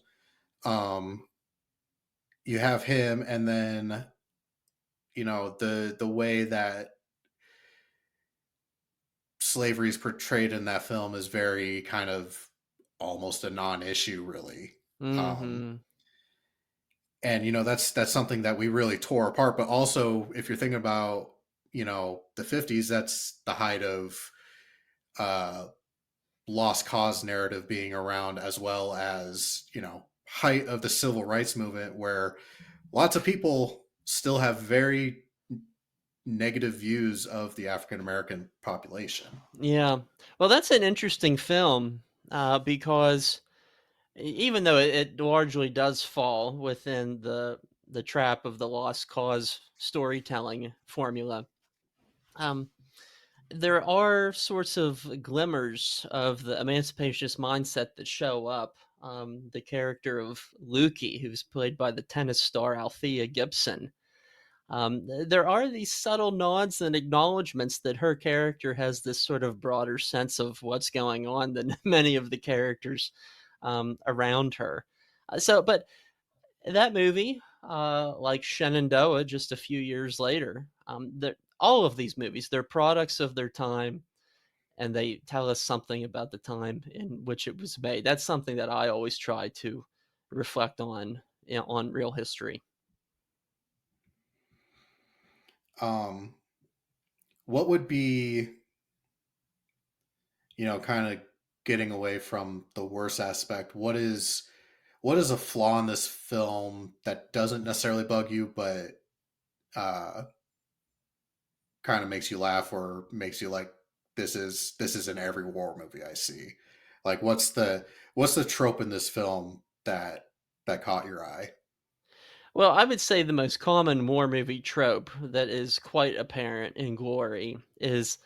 Um, you have him, and then the way that slavery is portrayed in that film is very kind of almost a non-issue, really. Um, Mm-hmm. and that's something that we really tore apart. But also, if you're thinking about the 50s, that's the height of uh, lost cause narrative being around, as well as height of the civil rights movement, where lots of people still have very negative views of the African American population. Yeah. Well, that's an interesting film because even though it largely does fall within the trap of the lost cause storytelling formula, um, there are sorts of glimmers of the emancipationist mindset that show up. The character of Lukey, who's played by the tennis star Althea Gibson, there are these subtle nods and acknowledgments that her character has this sort of broader sense of what's going on than many of the characters around her. But that movie, like Shenandoah, just a few years later, all of these movies, they're products of their time, and they tell us something about the time in which it was made. That's something that I always try to reflect on, on real history. Um, what would be, kind of getting away from the worst aspect? What is a flaw in this film that doesn't necessarily bug you, but uh, kind of makes you laugh, or makes you like, this is in every war movie I see? Like, what's the trope in this film that caught your eye? Well, I would say the most common war movie trope that is quite apparent in Glory is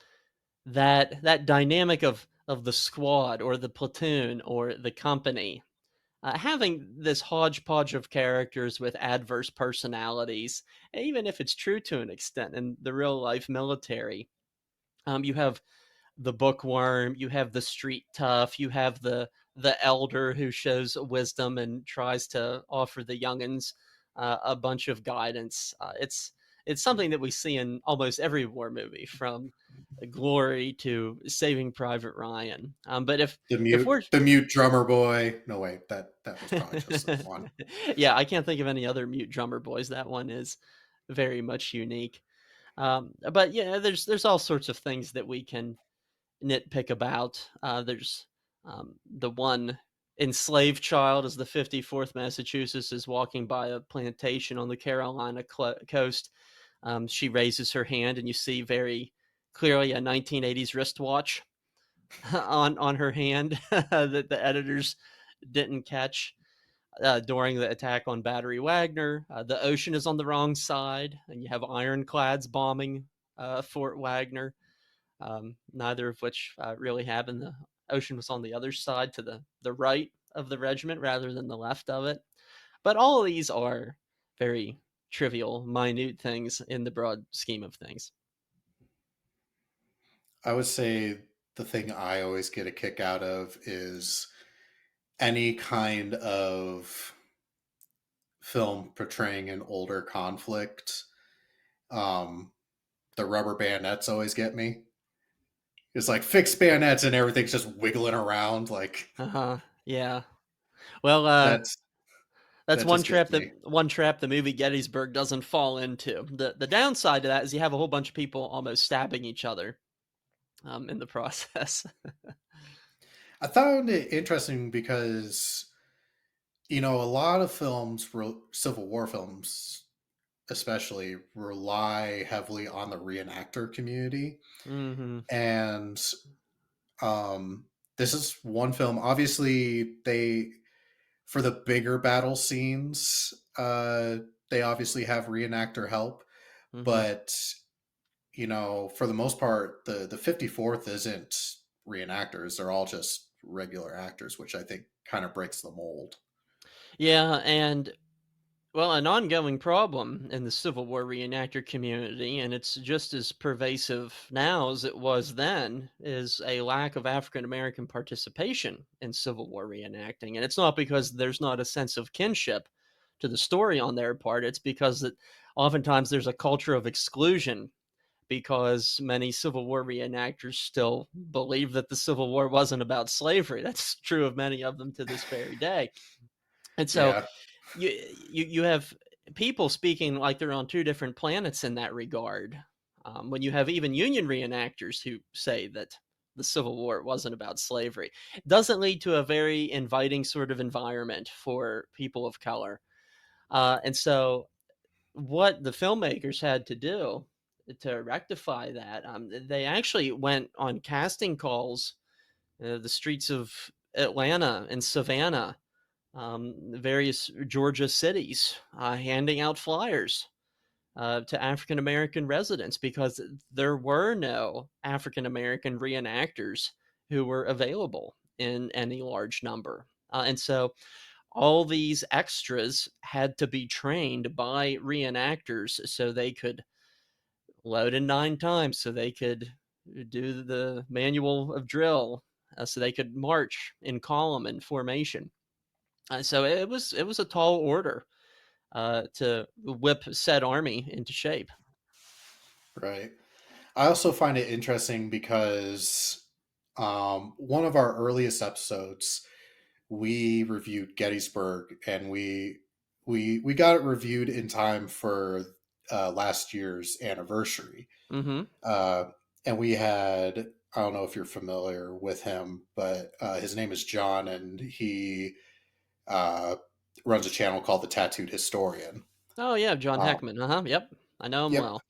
that dynamic of the squad or the platoon or the company having this hodgepodge of characters with adverse personalities, even if it's true to an extent in the real life military. You have the bookworm, you have the street tough, you have the elder who shows wisdom and tries to offer the youngins a bunch of guidance. It's something that we see in almost every war movie, from Glory to Saving Private Ryan. But The if mute we're the mute drummer boy. No, wait, that was probably just the one. yeah, I can't think of any other mute drummer boys. That one is very much unique. But yeah, there's all sorts of things that we can nitpick about. There's the one enslaved child as the 54th Massachusetts is walking by a plantation on the Carolina coast. She raises her hand, and you see very clearly a 1980s wristwatch on her hand that the editors didn't catch during the attack on Battery Wagner. The ocean is on the wrong side, and you have ironclads bombing Fort Wagner, neither of which really happened. The ocean was on the other side, to the right of the regiment rather than the left of it. But all of these are very trivial, minute things in the broad scheme of things. I would say the thing I always get a kick out of is any kind of film portraying an older conflict. Um, the rubber bayonets always get me. It's like fixed bayonets and everything's just wiggling around. Like, Uh huh. Yeah. Well, that's that's that just gets me. one trap the movie Gettysburg doesn't fall into. The downside to that is you have a whole bunch of people almost stabbing each other in the process. I found it interesting because a lot of films, Civil War films especially, rely heavily on the reenactor community, Hmm. and um, this is one film. Obviously, they for the bigger battle scenes, they obviously have reenactor help. Hmm. but for the most part, the 54th isn't reenactors; they're all just regular actors, which I think kind of breaks the mold. Yeah, and well, an ongoing problem in the Civil War reenactor community, and it's just as pervasive now as it was then, is a lack of African American participation in Civil War reenacting. And it's not because there's not a sense of kinship to the story on their part, it's because that oftentimes there's a culture of exclusion because many Civil War reenactors still believe that the Civil War wasn't about slavery. That's true of many of them to this very day. And so Yeah, you have people speaking like they're on two different planets in that regard. When you have even Union reenactors who say that the Civil War wasn't about slavery, it doesn't lead to a very inviting sort of environment for people of color. And so, what the filmmakers had to do to rectify that, they actually went on casting calls, the streets of Atlanta and Savannah, various Georgia cities, handing out flyers to African American residents because there were no African American reenactors who were available in any large number. And so all these extras had to be trained by reenactors so they could load in 9 times, so they could do the manual of drill, so they could march in column and formation. So it was a tall order to whip said army into shape. right. I also find it interesting because one of our earliest episodes, we reviewed Gettysburg, and we got it reviewed in time for last year's anniversary. Hmm. Uh, and we had, I don't know if you're familiar with him, but his name is John, and he uh, runs a channel called The Tattooed Historian. Oh yeah, John Um, Heckman. Yep, I know him yep. well.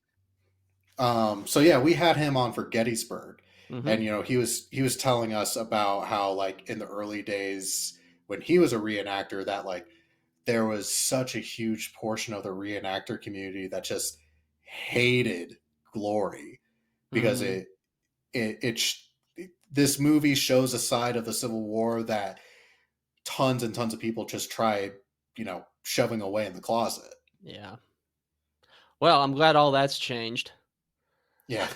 So yeah, we had him on for Gettysburg, Hmm. and he was telling us about how, like, in the early days when he was a reenactor, that like there was such a huge portion of the reenactor community that just hated glory because Hmm. this movie shows a side of the Civil War that tons and tons of people just tried, shoving away in the closet. Yeah. Well, I'm glad all that's changed. Yeah,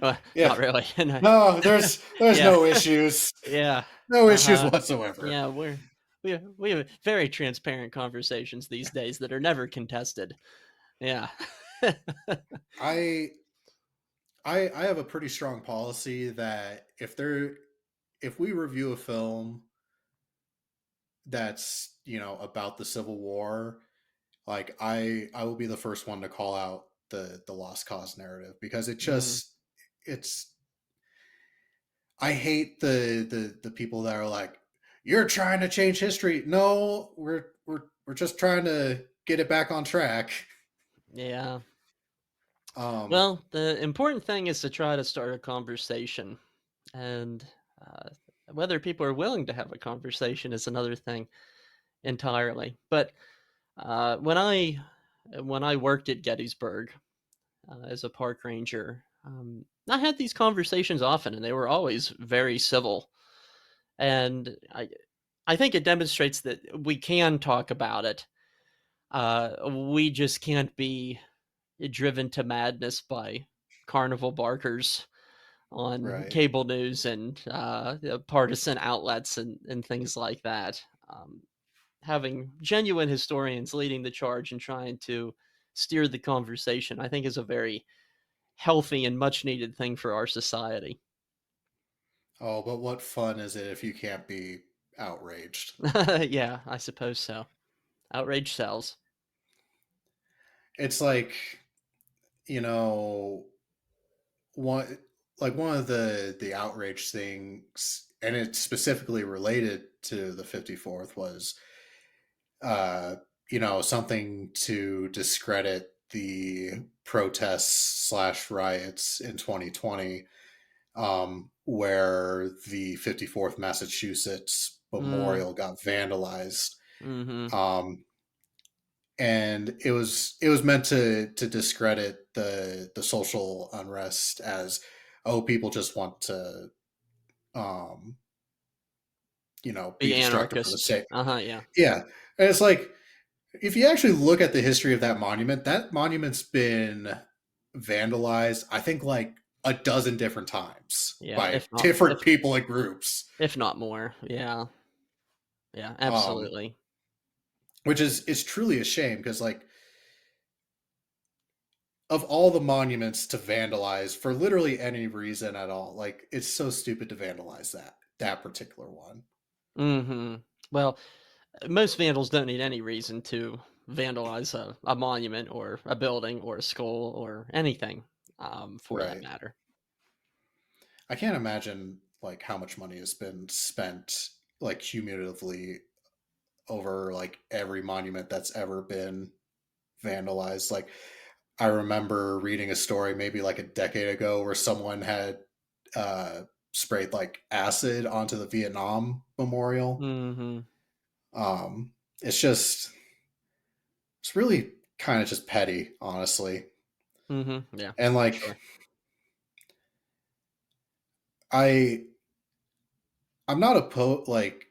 Well, yeah. not really. No. No, there's Yeah. no issues, Yeah. no issues Uh-huh. whatsoever. Yeah, we have very transparent conversations these days that are never contested. Yeah. I I have a pretty strong policy that if we review a film that's about the Civil War, like I will be the first one to call out the lost cause narrative, because Mhm. it's I hate the people that are like, you're trying to change history. No, we're just trying to get it back on track. Yeah. Um, Well, the important thing is to try to start a conversation, and uh, whether people are willing to have a conversation is another thing entirely. But when I worked at Gettysburg as a park ranger, I had these conversations often, and they were always very civil. And I think it demonstrates that we can talk about it. We just can't be driven to madness by carnival barkers on right. cable news and partisan outlets and things like that. Having genuine historians leading the charge and trying to steer the conversation, I think, is a very healthy and much needed thing for our society. Oh, but what fun is it if you can't be outraged? Yeah, I suppose so. Outrage sells. It's like, you know, one one of the outrage things, and it's specifically related to the 54th, was uh, something to discredit the protests slash riots in 2020, where the 54th Massachusetts Mm, memorial got vandalized. mm-hmm. Um, and it was meant to discredit the social unrest as, oh, people just want to um be Be destructive for the anarchists. sake. Uh-huh, yeah. Yeah, and it's like, if you actually look at the history of that monument's been vandalized, I think, like a dozen different times Yeah, by different people and groups. if not more. Yeah. Yeah, Um, absolutely. which is truly a shame because, like, of all the monuments to vandalize for literally any reason at all, like, it's so stupid to vandalize that particular one. Mhm. Well, most vandals don't need any reason to vandalize a monument or a building or a skull or anything, for that Right. matter. I can't imagine like how much money has been spent like cumulatively over like every monument that's ever been vandalized. Like, I remember reading a story maybe like a decade ago where someone had uh, sprayed like acid onto the Vietnam Memorial. Mhm. Um, it's just it's really kind of just petty, honestly. Mhm. Yeah, And for like, sure. I I'm not like,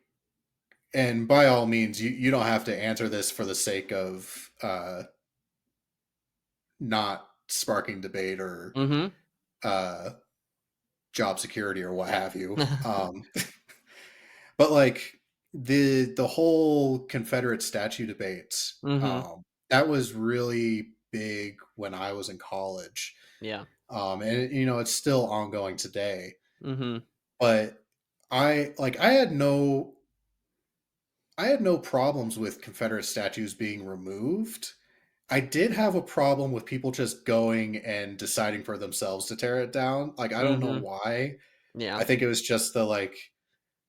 and by all means, you don't have to answer this for the sake of not sparking debate or Mhm. uh, job security or what have you. But like, the whole Confederate statue debate, Mhm. that was really big when I was in college, Yeah. and it's still ongoing today. Mhm. But I like I had no problems with Confederate statues being removed. I did have a problem with people just going and deciding for themselves to tear it down. Like, I don't know Mhm. why. Yeah. I think it was just the like,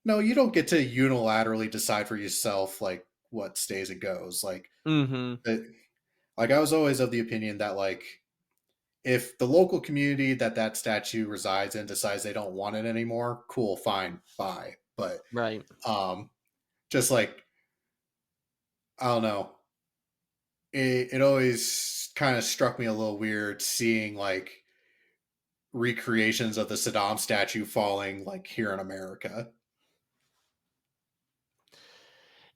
no, you don't get to unilaterally decide for yourself like what stays and goes. Mhm. Like, I was always of the opinion that, like, if the local community that statue resides in decides they don't want it anymore, cool, fine, bye. But Right. um just like, I don't know, it always kind of struck me a little weird seeing like recreations of the Saddam statue falling like here in America.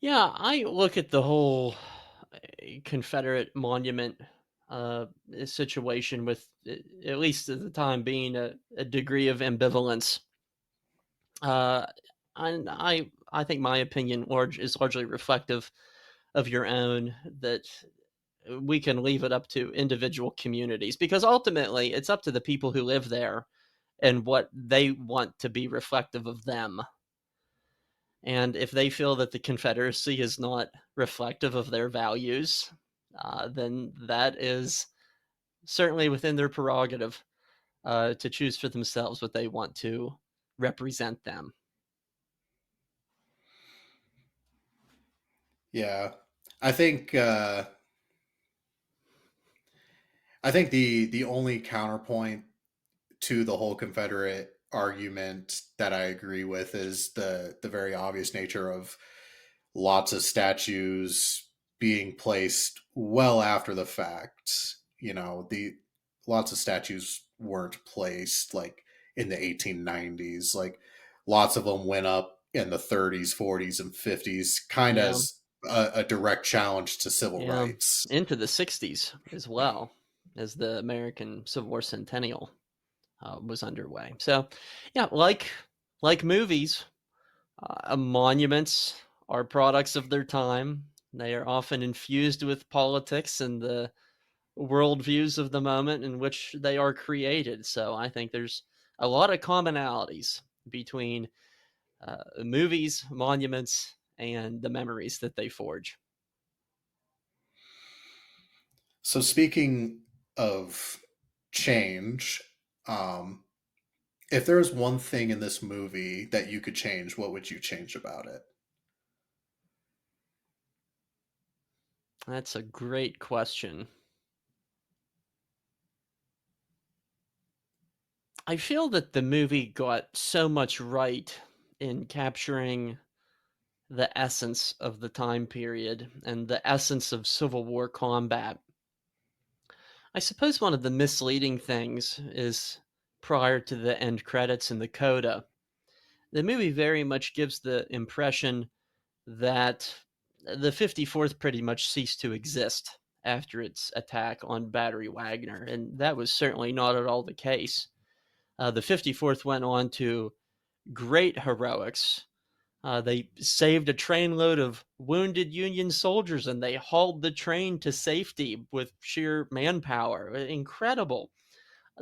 Yeah, I look at the whole Confederate monument situation with, at least at the time, being a degree of ambivalence. Uh, and I think my opinion is largely reflective of your own, that we can leave it up to individual communities, because ultimately it's up to the people who live there and what they want to be reflective of them. And if they feel that the Confederacy is not reflective of their values, then that is certainly within their prerogative, to choose for themselves what they want to represent them. Yeah. I think the only counterpoint to the whole Confederate argument that I agree with is the very obvious nature of lots of statues being placed well after the fact. The lots of statues weren't placed like in the 1890s. Like, lots of them went up in the 30s, 40s, and 50s, kind of Yeah, as a direct challenge to civil yeah, rights. into the '60s as well, as the American Civil War centennial was underway. So, yeah, like movies, monuments are products of their time. They are often infused with politics and the worldviews of the moment in which they are created. So I think there's a lot of commonalities between movies, monuments, and the memories that they forge. So, speaking of change, um, if there was one thing in this movie that you could change, what would you change about it? That's a great question. I feel that the movie got so much right in capturing the essence of the time period and the essence of Civil War combat. I suppose one of the misleading things is prior to the end credits and the coda, the movie very much gives the impression that the 54th pretty much ceased to exist after its attack on Battery Wagner, and that was certainly not at all the case. The 54th went on to great heroics. They saved a trainload of wounded Union soldiers and they hauled the train to safety with sheer manpower. Incredible.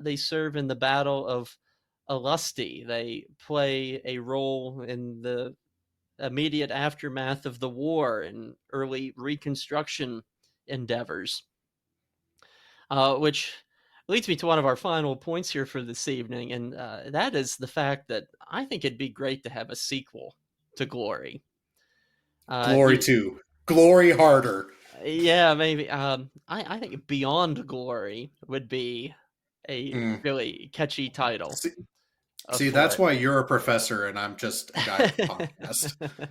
They serve in the Battle of Ulusty. They play a role in the immediate aftermath of the war and early Reconstruction endeavors, which leads me to one of our final points here for this evening, and that is the fact that I think it'd be great to have a sequel to Glory. Glory You, 2. Glory harder. yeah, maybe. I think Beyond Glory would be a Mm. really catchy title See, for that's why you're a professor and I'm just a guy with a podcast. it.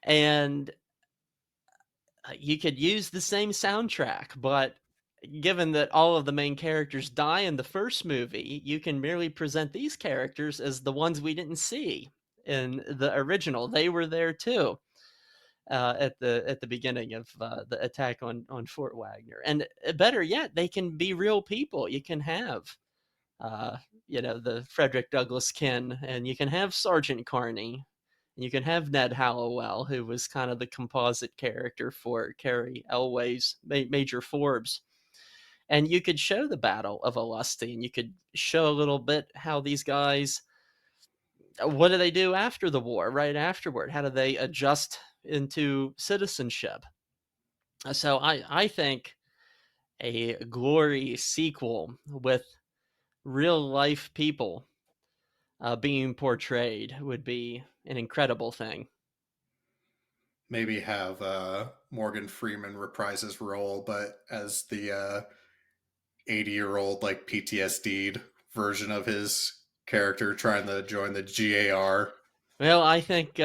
And you could use the same soundtrack, but given that all of the main characters die in the first movie, you can merely present these characters as the ones we didn't see in the original. They were there too at the beginning of the attack on Fort Wagner, and better yet, they can be real people. You can have uh, the Frederick Douglass Ken, and you can have Sergeant Carney, and you can have Ned Hallowell, who was kind of the composite character for Carrie Elway's Major Forbes. And you could show the Battle of Ulusty, and you could show a little bit how these guys, what do they do after the war, right afterward? How do they adjust into citizenship? So I think a Glory sequel with real life people being portrayed would be an incredible thing. Maybe have Morgan Freeman reprise his role, but as the 80-year-old like PTSD'd version of his character trying to join the GAR. Well, I think,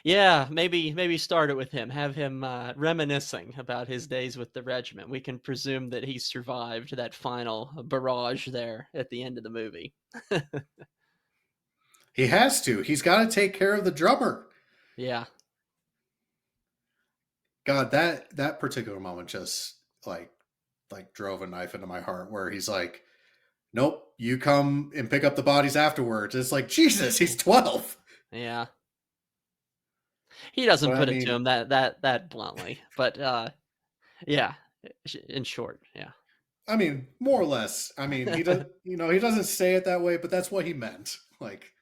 yeah, maybe start it with him. Have him reminiscing about his days with the regiment. We can presume that he survived that final barrage there at the end of the movie. He has to. He's got to take care of the drummer. Yeah, God, that particular moment just like drove a knife into my heart where he's like, "Nope, you come and pick up the bodies afterwards." It's like, Jesus, he's 12. yeah. He doesn't But I put it to mean, him that bluntly, but yeah. In short, yeah. more or less. He does, he doesn't say it that way, but that's what he meant. Like,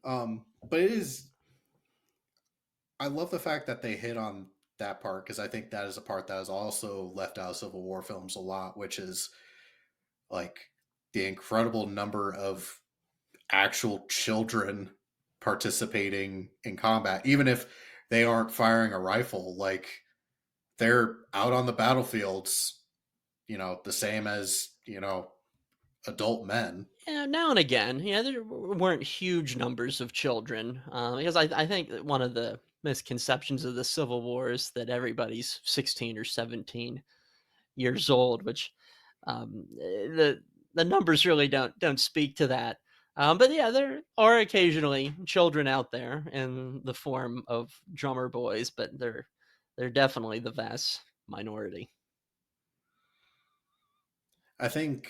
but it is. I love the fact that they hit on that part because I think that is a part that is also left out of Civil War films a lot, which is like the incredible number of actual children participating in combat, even if they aren't firing a rifle. Like they're out on the battlefields, the same as adult men. Yeah, now and again, yeah, there weren't huge numbers of children because I think that one of the misconceptions of the Civil War is that everybody's 16 or 17 years old, which the numbers really don't speak to that. But yeah, there are occasionally children out there in the form of drummer boys, but they're definitely the vast minority. I think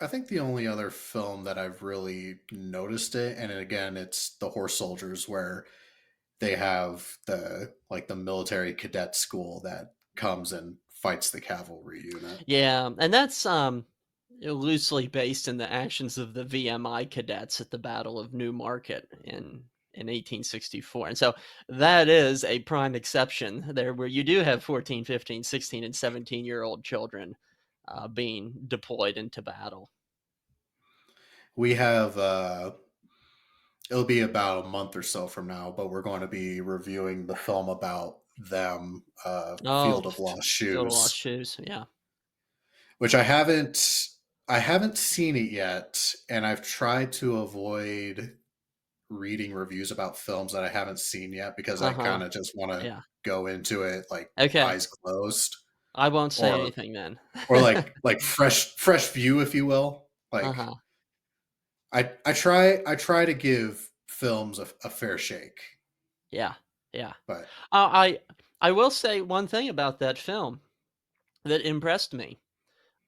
I think the only other film that I've really noticed it, and again, it's the Horse Soldiers, where they have the military cadet school that comes and fights the cavalry unit. Yeah, and that's loosely based in the actions of the VMI cadets at the Battle of New Market in 1864. And so that is a prime exception there where you do have 14, 15, 16 and 17-year-old children being deployed into battle. We have it'll be about a month or so from now, but we're going to be reviewing the film about them, Oh, Field of Lost Field of Lost Shoes, Shoes. Yeah. which I haven't seen it yet, and I've tried to avoid reading reviews about films that I haven't seen yet because I Uh-huh. kind of just want to Yeah. go into it like Okay. eyes closed, I won't say or anything then. like fresh view, if you will. Like Uh-huh. I try to give films a fair shake, Yeah. Yeah. but I will say one thing about that film that impressed me,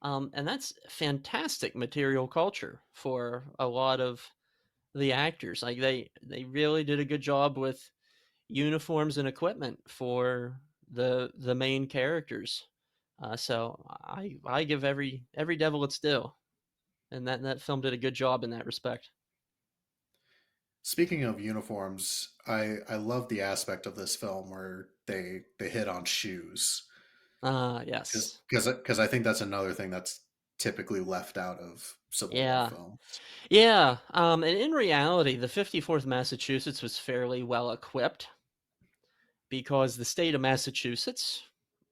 and that's fantastic material culture for a lot of the actors. Like they really did a good job with uniforms and equipment for the main characters. So I give every devil its due, and that film did a good job in that respect. speaking of uniforms, I love the aspect of this film where they hit on shoes Yes, because I think that's another thing that's typically left out of Civil War yeah, films. yeah. And in reality, the 54th Massachusetts was fairly well equipped because the state of Massachusetts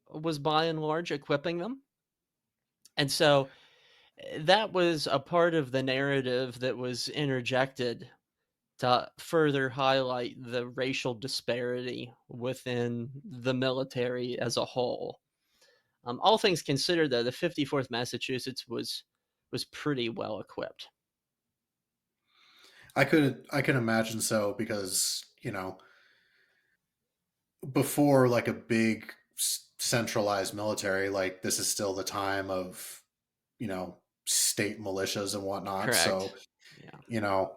was by and large equipping them, and so that was a part of the narrative that was interjected to further highlight the racial disparity within the military as a whole. All things considered, though, the 54th Massachusetts was pretty well equipped. I can imagine so because before like a big centralized military, like this is still the time of state militias and whatnot. Correct. So Yeah. you know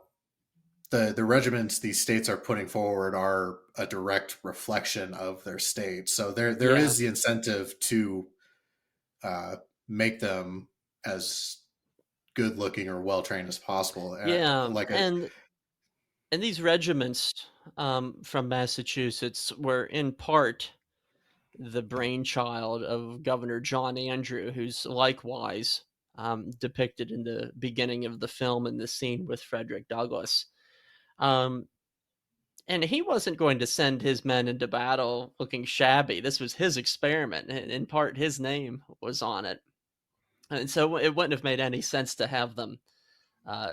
the regiments these states are putting forward are a direct reflection of their state. So there Yeah. is the incentive to uh, make them as good looking or well trained as possible. Yeah. Like a And these regiments from Massachusetts were in part the brainchild of Governor John Andrew, who's likewise depicted in the beginning of the film in the scene with Frederick Douglass. Um, and he wasn't going to send his men into battle looking shabby. This was his experiment, and in part, his name was on it. And so it wouldn't have made any sense to have them uh,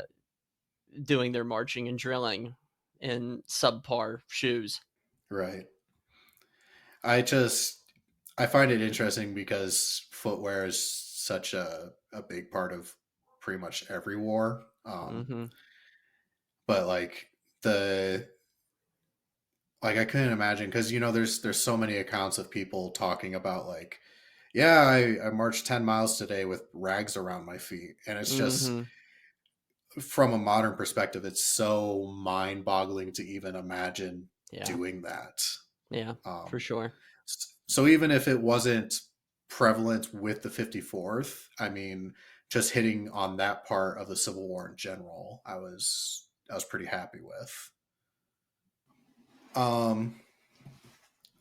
doing their marching and drilling in subpar shoes. right. I find it interesting because footwear is such a big part of pretty much every war. Hmm. But the I couldn't imagine because there's so many accounts of people talking about like, yeah, I marched 10 miles today with rags around my feet, and it's just Hmm. from a modern perspective, it's so mind boggling to even imagine Yeah. doing that. Yeah. For Um, sure. so even if it wasn't prevalent with the 54th, I mean, just hitting on that part of the Civil War in general, I was pretty happy with. Um,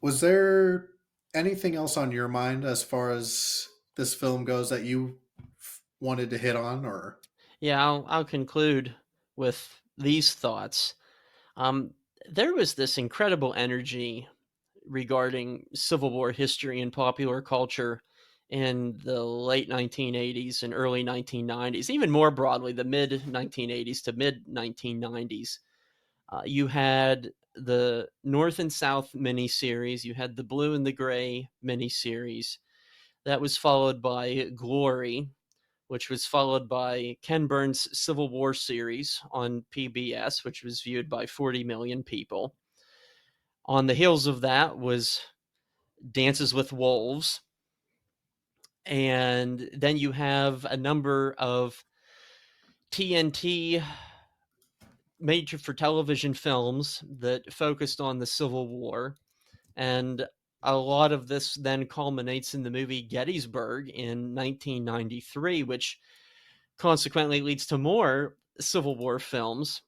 was there anything else on your mind as far as this film goes that you wanted to hit on, or Yeah. I'll conclude with these thoughts. Um, there was this incredible energy regarding Civil War history and popular culture in the late 1980s and early 1990s, even more broadly, the mid 1980s to mid 1990s. You had the North and South miniseries, you had the Blue and the Gray miniseries. That was followed by Glory, which was followed by Ken Burns' Civil War series on PBS, which was viewed by 40 million people. On the heels of that was Dances with Wolves. And then you have a number of TNT made for television films that focused on the Civil War. And a lot of this then culminates in the movie Gettysburg in 1993, which consequently leads to more Civil War films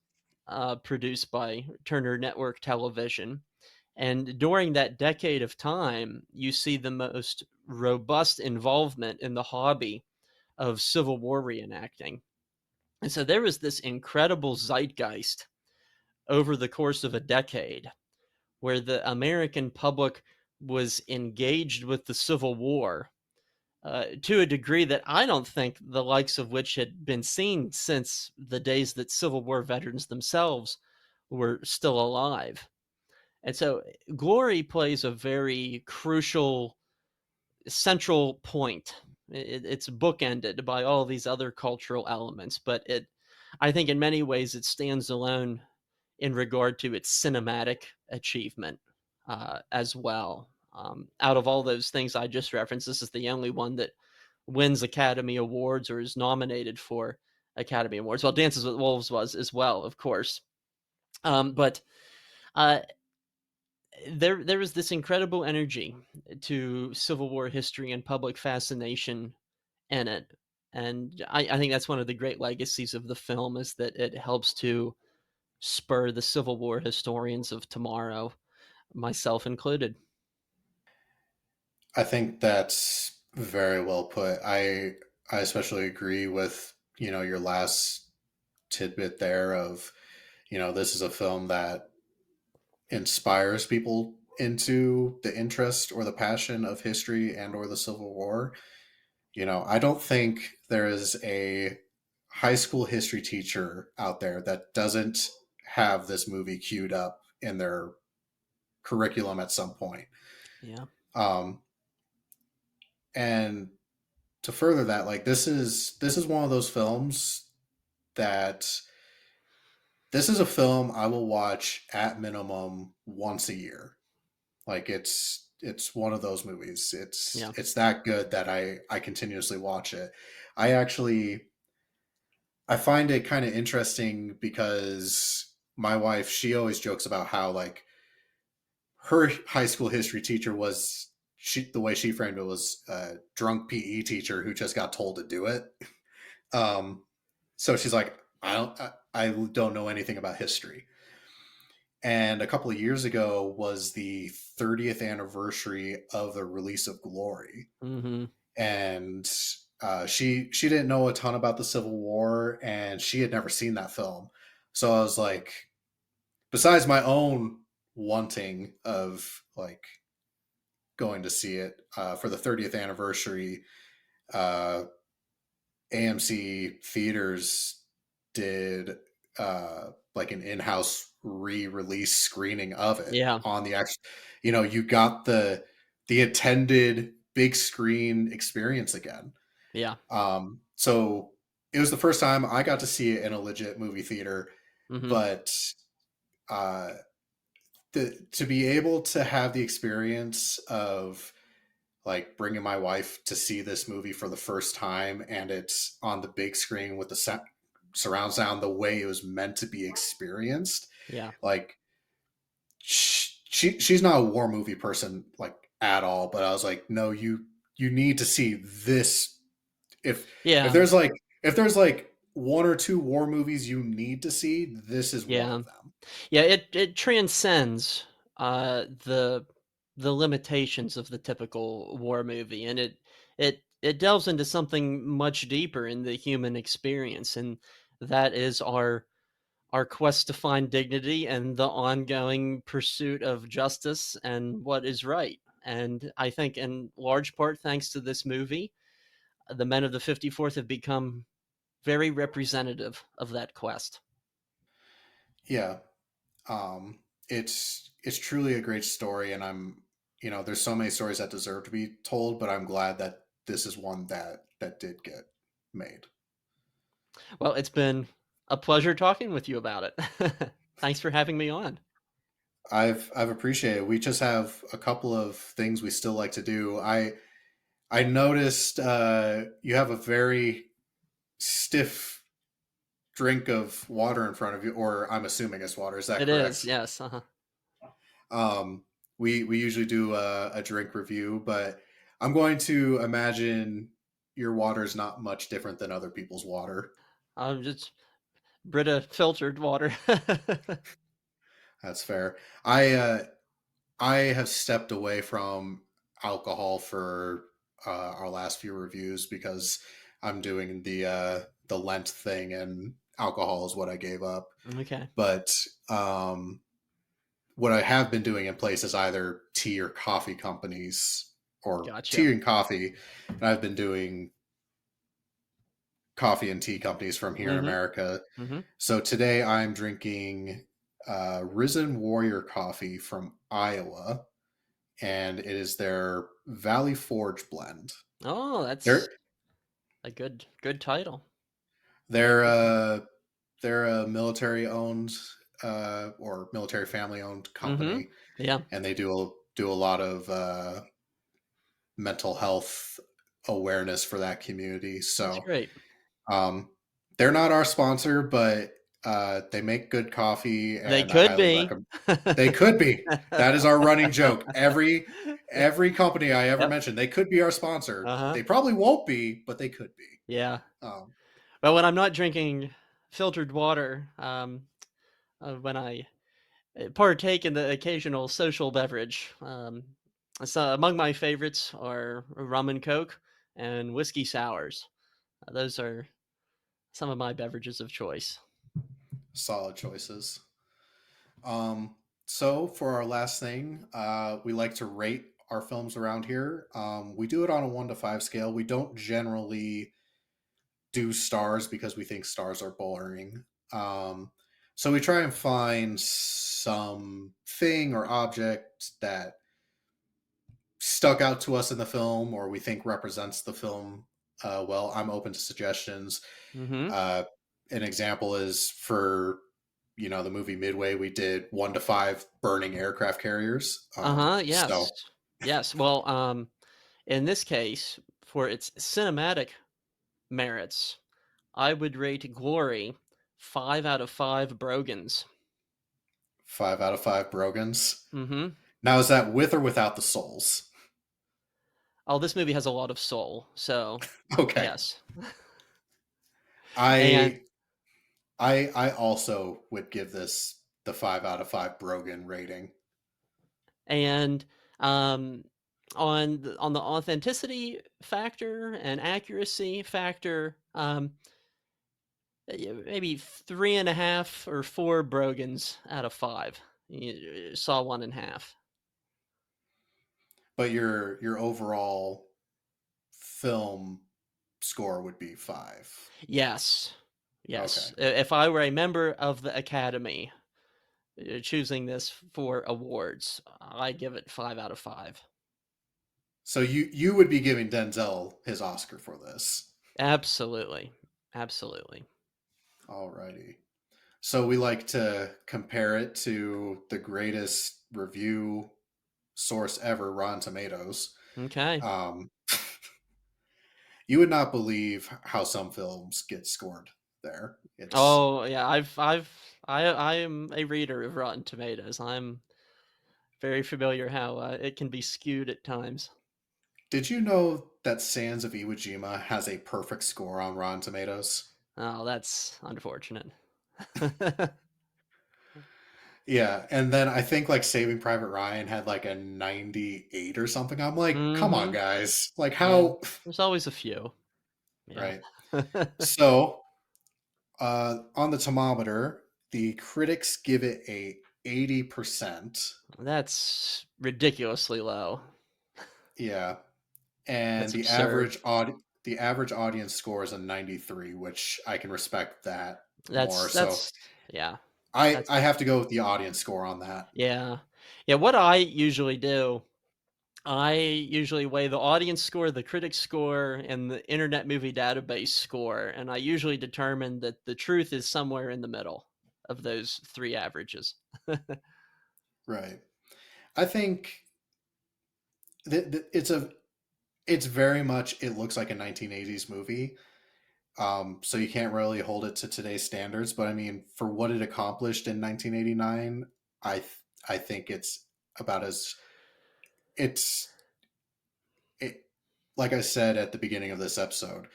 produced by Turner Network Television. And during that decade of time, you see the most robust involvement in the hobby of Civil War reenacting. And so there was this incredible zeitgeist over the course of a decade where the American public was engaged with the Civil War to a degree that I don't think the likes of which had been seen since the days that Civil War veterans themselves were still alive. And so glory plays a very crucial central point. It's bookended by all these other cultural elements, but I think in many ways it stands alone in regard to its cinematic achievement as well. Out of all those things I just referenced, this is the only one that wins Academy Awards or is nominated for Academy Awards. Well, Dances with Wolves was as well, of course. But uh, there was this incredible energy to Civil War history and public fascination in it. And I think that's one of the great legacies of the film is that it helps to spur the Civil War historians of tomorrow, myself included. I think that's very well put. I especially agree with, your last tidbit there of, this is a film that inspires people into the interest or the passion of history and or the Civil War. I don't think there is a high school history teacher out there that doesn't have this movie queued up in their curriculum at some point. Yeah. Um, and to further that, like this is one of those films that this is a film I will watch at minimum once a year. Like it's one of those movies. It's Yeah. it's that good that I continuously watch it. I actually I find it kind of interesting because my wife, she always jokes about how like her high school history teacher was the way she framed it was a drunk PE teacher who just got told to do it. Um, so she's like, I don't know anything about history. And a couple of years ago was the 30th anniversary of the release of Glory, Mhm. and she didn't know a ton about the Civil War, and she had never seen that film. So I was like, besides my own wanting of like going to see it for the 30th anniversary, uh, AMC theaters did like an in-house re-release screening of it Yeah. on the actual. You got the attended big screen experience again. Yeah. So it was the first time I got to see it in a legit movie theater, Mhm. but uh, to be able to have the experience of like bringing my wife to see this movie for the first time and it's on the big screen with the surround sound the way it was meant to be experienced, Yeah. like she's not a war movie person like at all, but I was like, no, you need to see this. if if Yeah. there's like if there's like one or two war movies you need to see, this is one Yeah. of them. Yeah, it transcends, the limitations of the typical war movie, and it delves into something much deeper in the human experience, and that is our quest to find dignity and the ongoing pursuit of justice and what is right. And I think in large part thanks to this movie, the men of the 54th have become very representative of that quest. Yeah. It's truly a great story, and there's so many stories that deserve to be told, but I'm glad that this is one that did get made. Well, it's been a pleasure talking with you about it. Thanks for having me on. I've appreciated it. We just have a couple of things we still like to do. I noticed you have a very stiff drink of water in front of you, or I'm assuming it's water. Is that It is, correct? yes. Uh-huh. Um, we usually do a drink review, but I'm going to imagine your water is not much different than other people's water. Just Brita filtered water. That's fair. I have stepped away from alcohol for our last few reviews because I'm doing the Lent thing, and alcohol is what I gave up. Okay, But what I have been doing in place is either tea or coffee companies, or gotcha. tea and coffee. And I've been doing coffee and tea companies from here in Mhm, America. mhm. So today I'm drinking Risen Warrior Coffee from Iowa, and it is their Valley Forge blend. Oh, that's They're a good title. they're they're a military owned or military family owned Mm-hmm. company, Yeah, and they do a lot of mental health awareness for that community. that's So great. um, they're not our sponsor, but they make good coffee, They and I could highly be. recommend. They could be. That is our running joke. Every company I ever Yep. mentioned, they could be our sponsor. Uh-huh. They probably won't be, but they could be. Yeah. Um, But when I'm not drinking filtered water, when I partake in the occasional social beverage, so among my favorites are rum and coke and whiskey sours. Those are some of my beverages of choice. Solid choices. Um, so for our last thing, we like to rate our films around here. We do it on a 1 to 5 scale. We don't generally do stars because we think stars are boring. Um, so we try and find some thing or object that stuck out to us in the film or we think represents the film well. I'm open to suggestions. Mhm. Uh, an example is for the movie Midway, we did 1 to 5 burning aircraft carriers. Uh-huh, yes. So Yes, well, in this case, for its cinematic merits, I would rate Glory 5 out of 5 Brogans. 5 out of 5 Brogans. Mhm. Now, is that with or without the souls? Oh, this movie has a lot of soul, so Okay. yes. And I I also would give this the 5 out of 5 Brogan rating. and, um, on the authenticity factor and accuracy factor, yeah, maybe 3.5 or 4 Brogans out of 5. You saw 1.5. But your overall film score would be 5. Yes. Okay. Yes. If I were a member of the Academy, choosing this for awards, I give it 5 out of 5. So you would be giving Denzel his Oscar for this. Absolutely. Absolutely. Alrighty. So we like to compare it to the greatest review source ever, Rotten Tomatoes. Okay. Um, you would not believe how some films get scored there. It's Oh, yeah, I am a reader of Rotten Tomatoes. I'm very familiar how, it can be skewed at times. Did you know that Sands of Iwo Jima has a perfect score on Rotten Tomatoes? Oh, that's unfortunate. Yeah, and then I think like Saving Private Ryan had like a 98 or something. I'm like, come on, Mhm. guys. Like Yeah. how There's always a few. Yeah. right. So on the thermometer, the critics give it a 80%. That's ridiculously low. Yeah. And That's absurd. the average audience score is a 93, which I can respect that more. So That's yeah. I That's have to go with the audience score on that. yeah. Yeah, what I usually do, I usually weigh the audience score, the critic score, and the Internet Movie Database score, and I usually determine that the truth is somewhere in the middle of those 3 averages. Right. I think it's very much it looks like a 1980s movie. So you can't really hold it to today's standards, but I mean, for what it accomplished in 1989, I think it's about as it's it like I said at the beginning of this episode,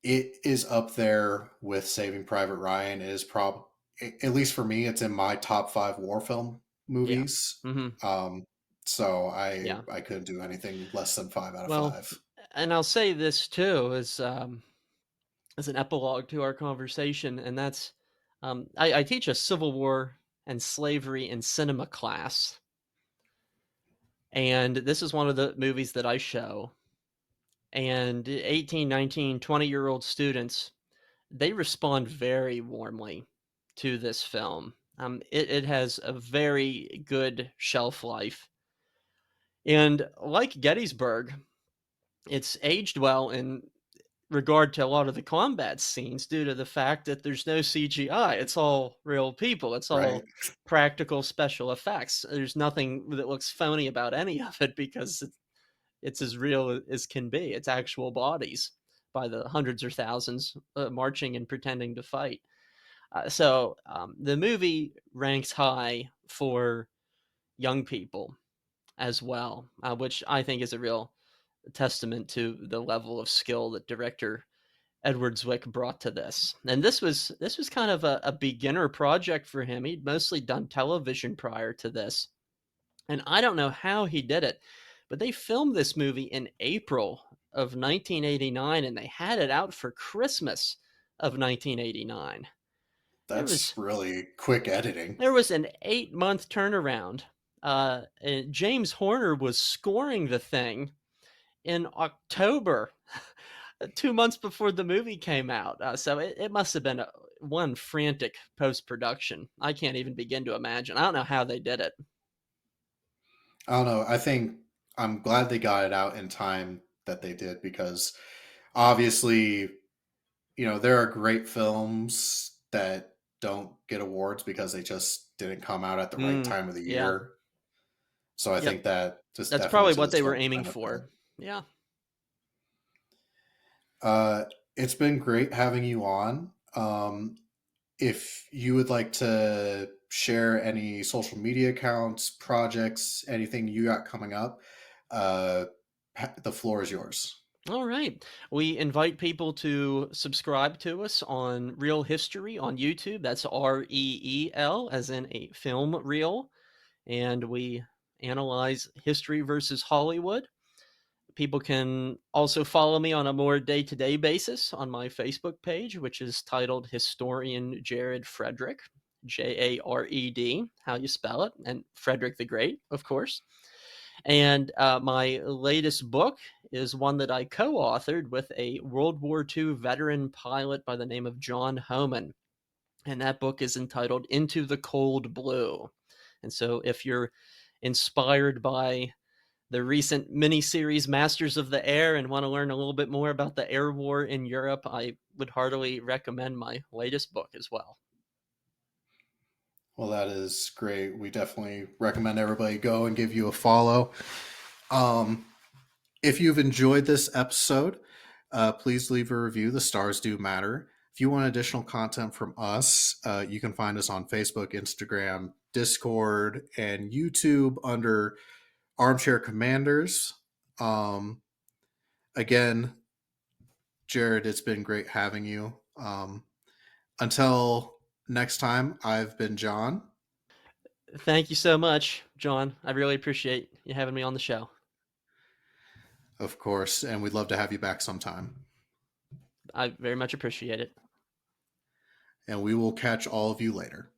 it is up there with Saving Private Ryan. It is at least for me, it's in my top 5 war film Yeah. movies. Mhm. Um, so Yeah. I couldn't do anything less than 5 out of Well, 5. and I'll say this too as an epilogue to our conversation, and that's I teach a Civil War and slavery in cinema class, and this is one of the movies that I show. And 18, 19, 20-year-old students, they respond very warmly to this film. It has a very good shelf life. And like Gettysburg, it's aged well in regard to a lot of the combat scenes due to the fact that there's no CGI. It's all real people. It's Right. all practical special effects. There's nothing that looks phony about any of it because it's as real as can be. It's actual bodies by the hundreds or thousands marching and pretending to fight. The movie ranks high for young people as well, which I think is a real testament to the level of skill that director Edward Zwick brought to this. And this was kind of a beginner project for him. He'd mostly done television prior to this, and I don't know how he did it, but they filmed this movie in April of 1989, and they had it out for Christmas of 1989. There That's was really quick editing. there was an 8-month turnaround. And James Horner was scoring the thing in October, 2 months before the movie came out. So it must have been one frantic post production. I can't even begin to imagine. I don't know how they did it. I don't know. I think I'm glad they got it out in time that they did because obviously, there are great films that don't get awards because they just didn't come out at the right Mm, time of the yeah. year. So I Yep. think that just That's definitely probably to what this they were film's aiming benefit. for. Yeah. Uh, it's been great having you on. If you would like to share any social media accounts, projects, anything you got coming up, uh, the floor is yours. All right. We invite people to subscribe to us on Real History on YouTube. That's REEL, as in a film reel. And we analyze history versus Hollywood. People can also follow me on a more day to day basis on my Facebook page, which is titled Historian Jared Frederick, Jared, how you spell it, and Frederick the Great, of course. And my latest book is one that I co authored with a World War II veteran pilot by the name of John Homan. And that book is entitled Into the Cold Blue. And so if you're inspired by the recent miniseries Masters of the Air and want to learn a little bit more about the air war in Europe, I would heartily recommend my latest book as well. Well, that is great. We definitely recommend everybody go and give you a follow. Um, if you've enjoyed this episode, please leave a review. The stars do matter. If you want additional content from us, you can find us on Facebook, Instagram, Discord, and YouTube under Armchair Commanders. Um, Again, Jared, it's been great having you. Until next time, I've been John. Thank you so much, John. I really appreciate you having me on the show. Of course, and we'd love to have you back sometime. I very much appreciate it. And we will catch all of you later.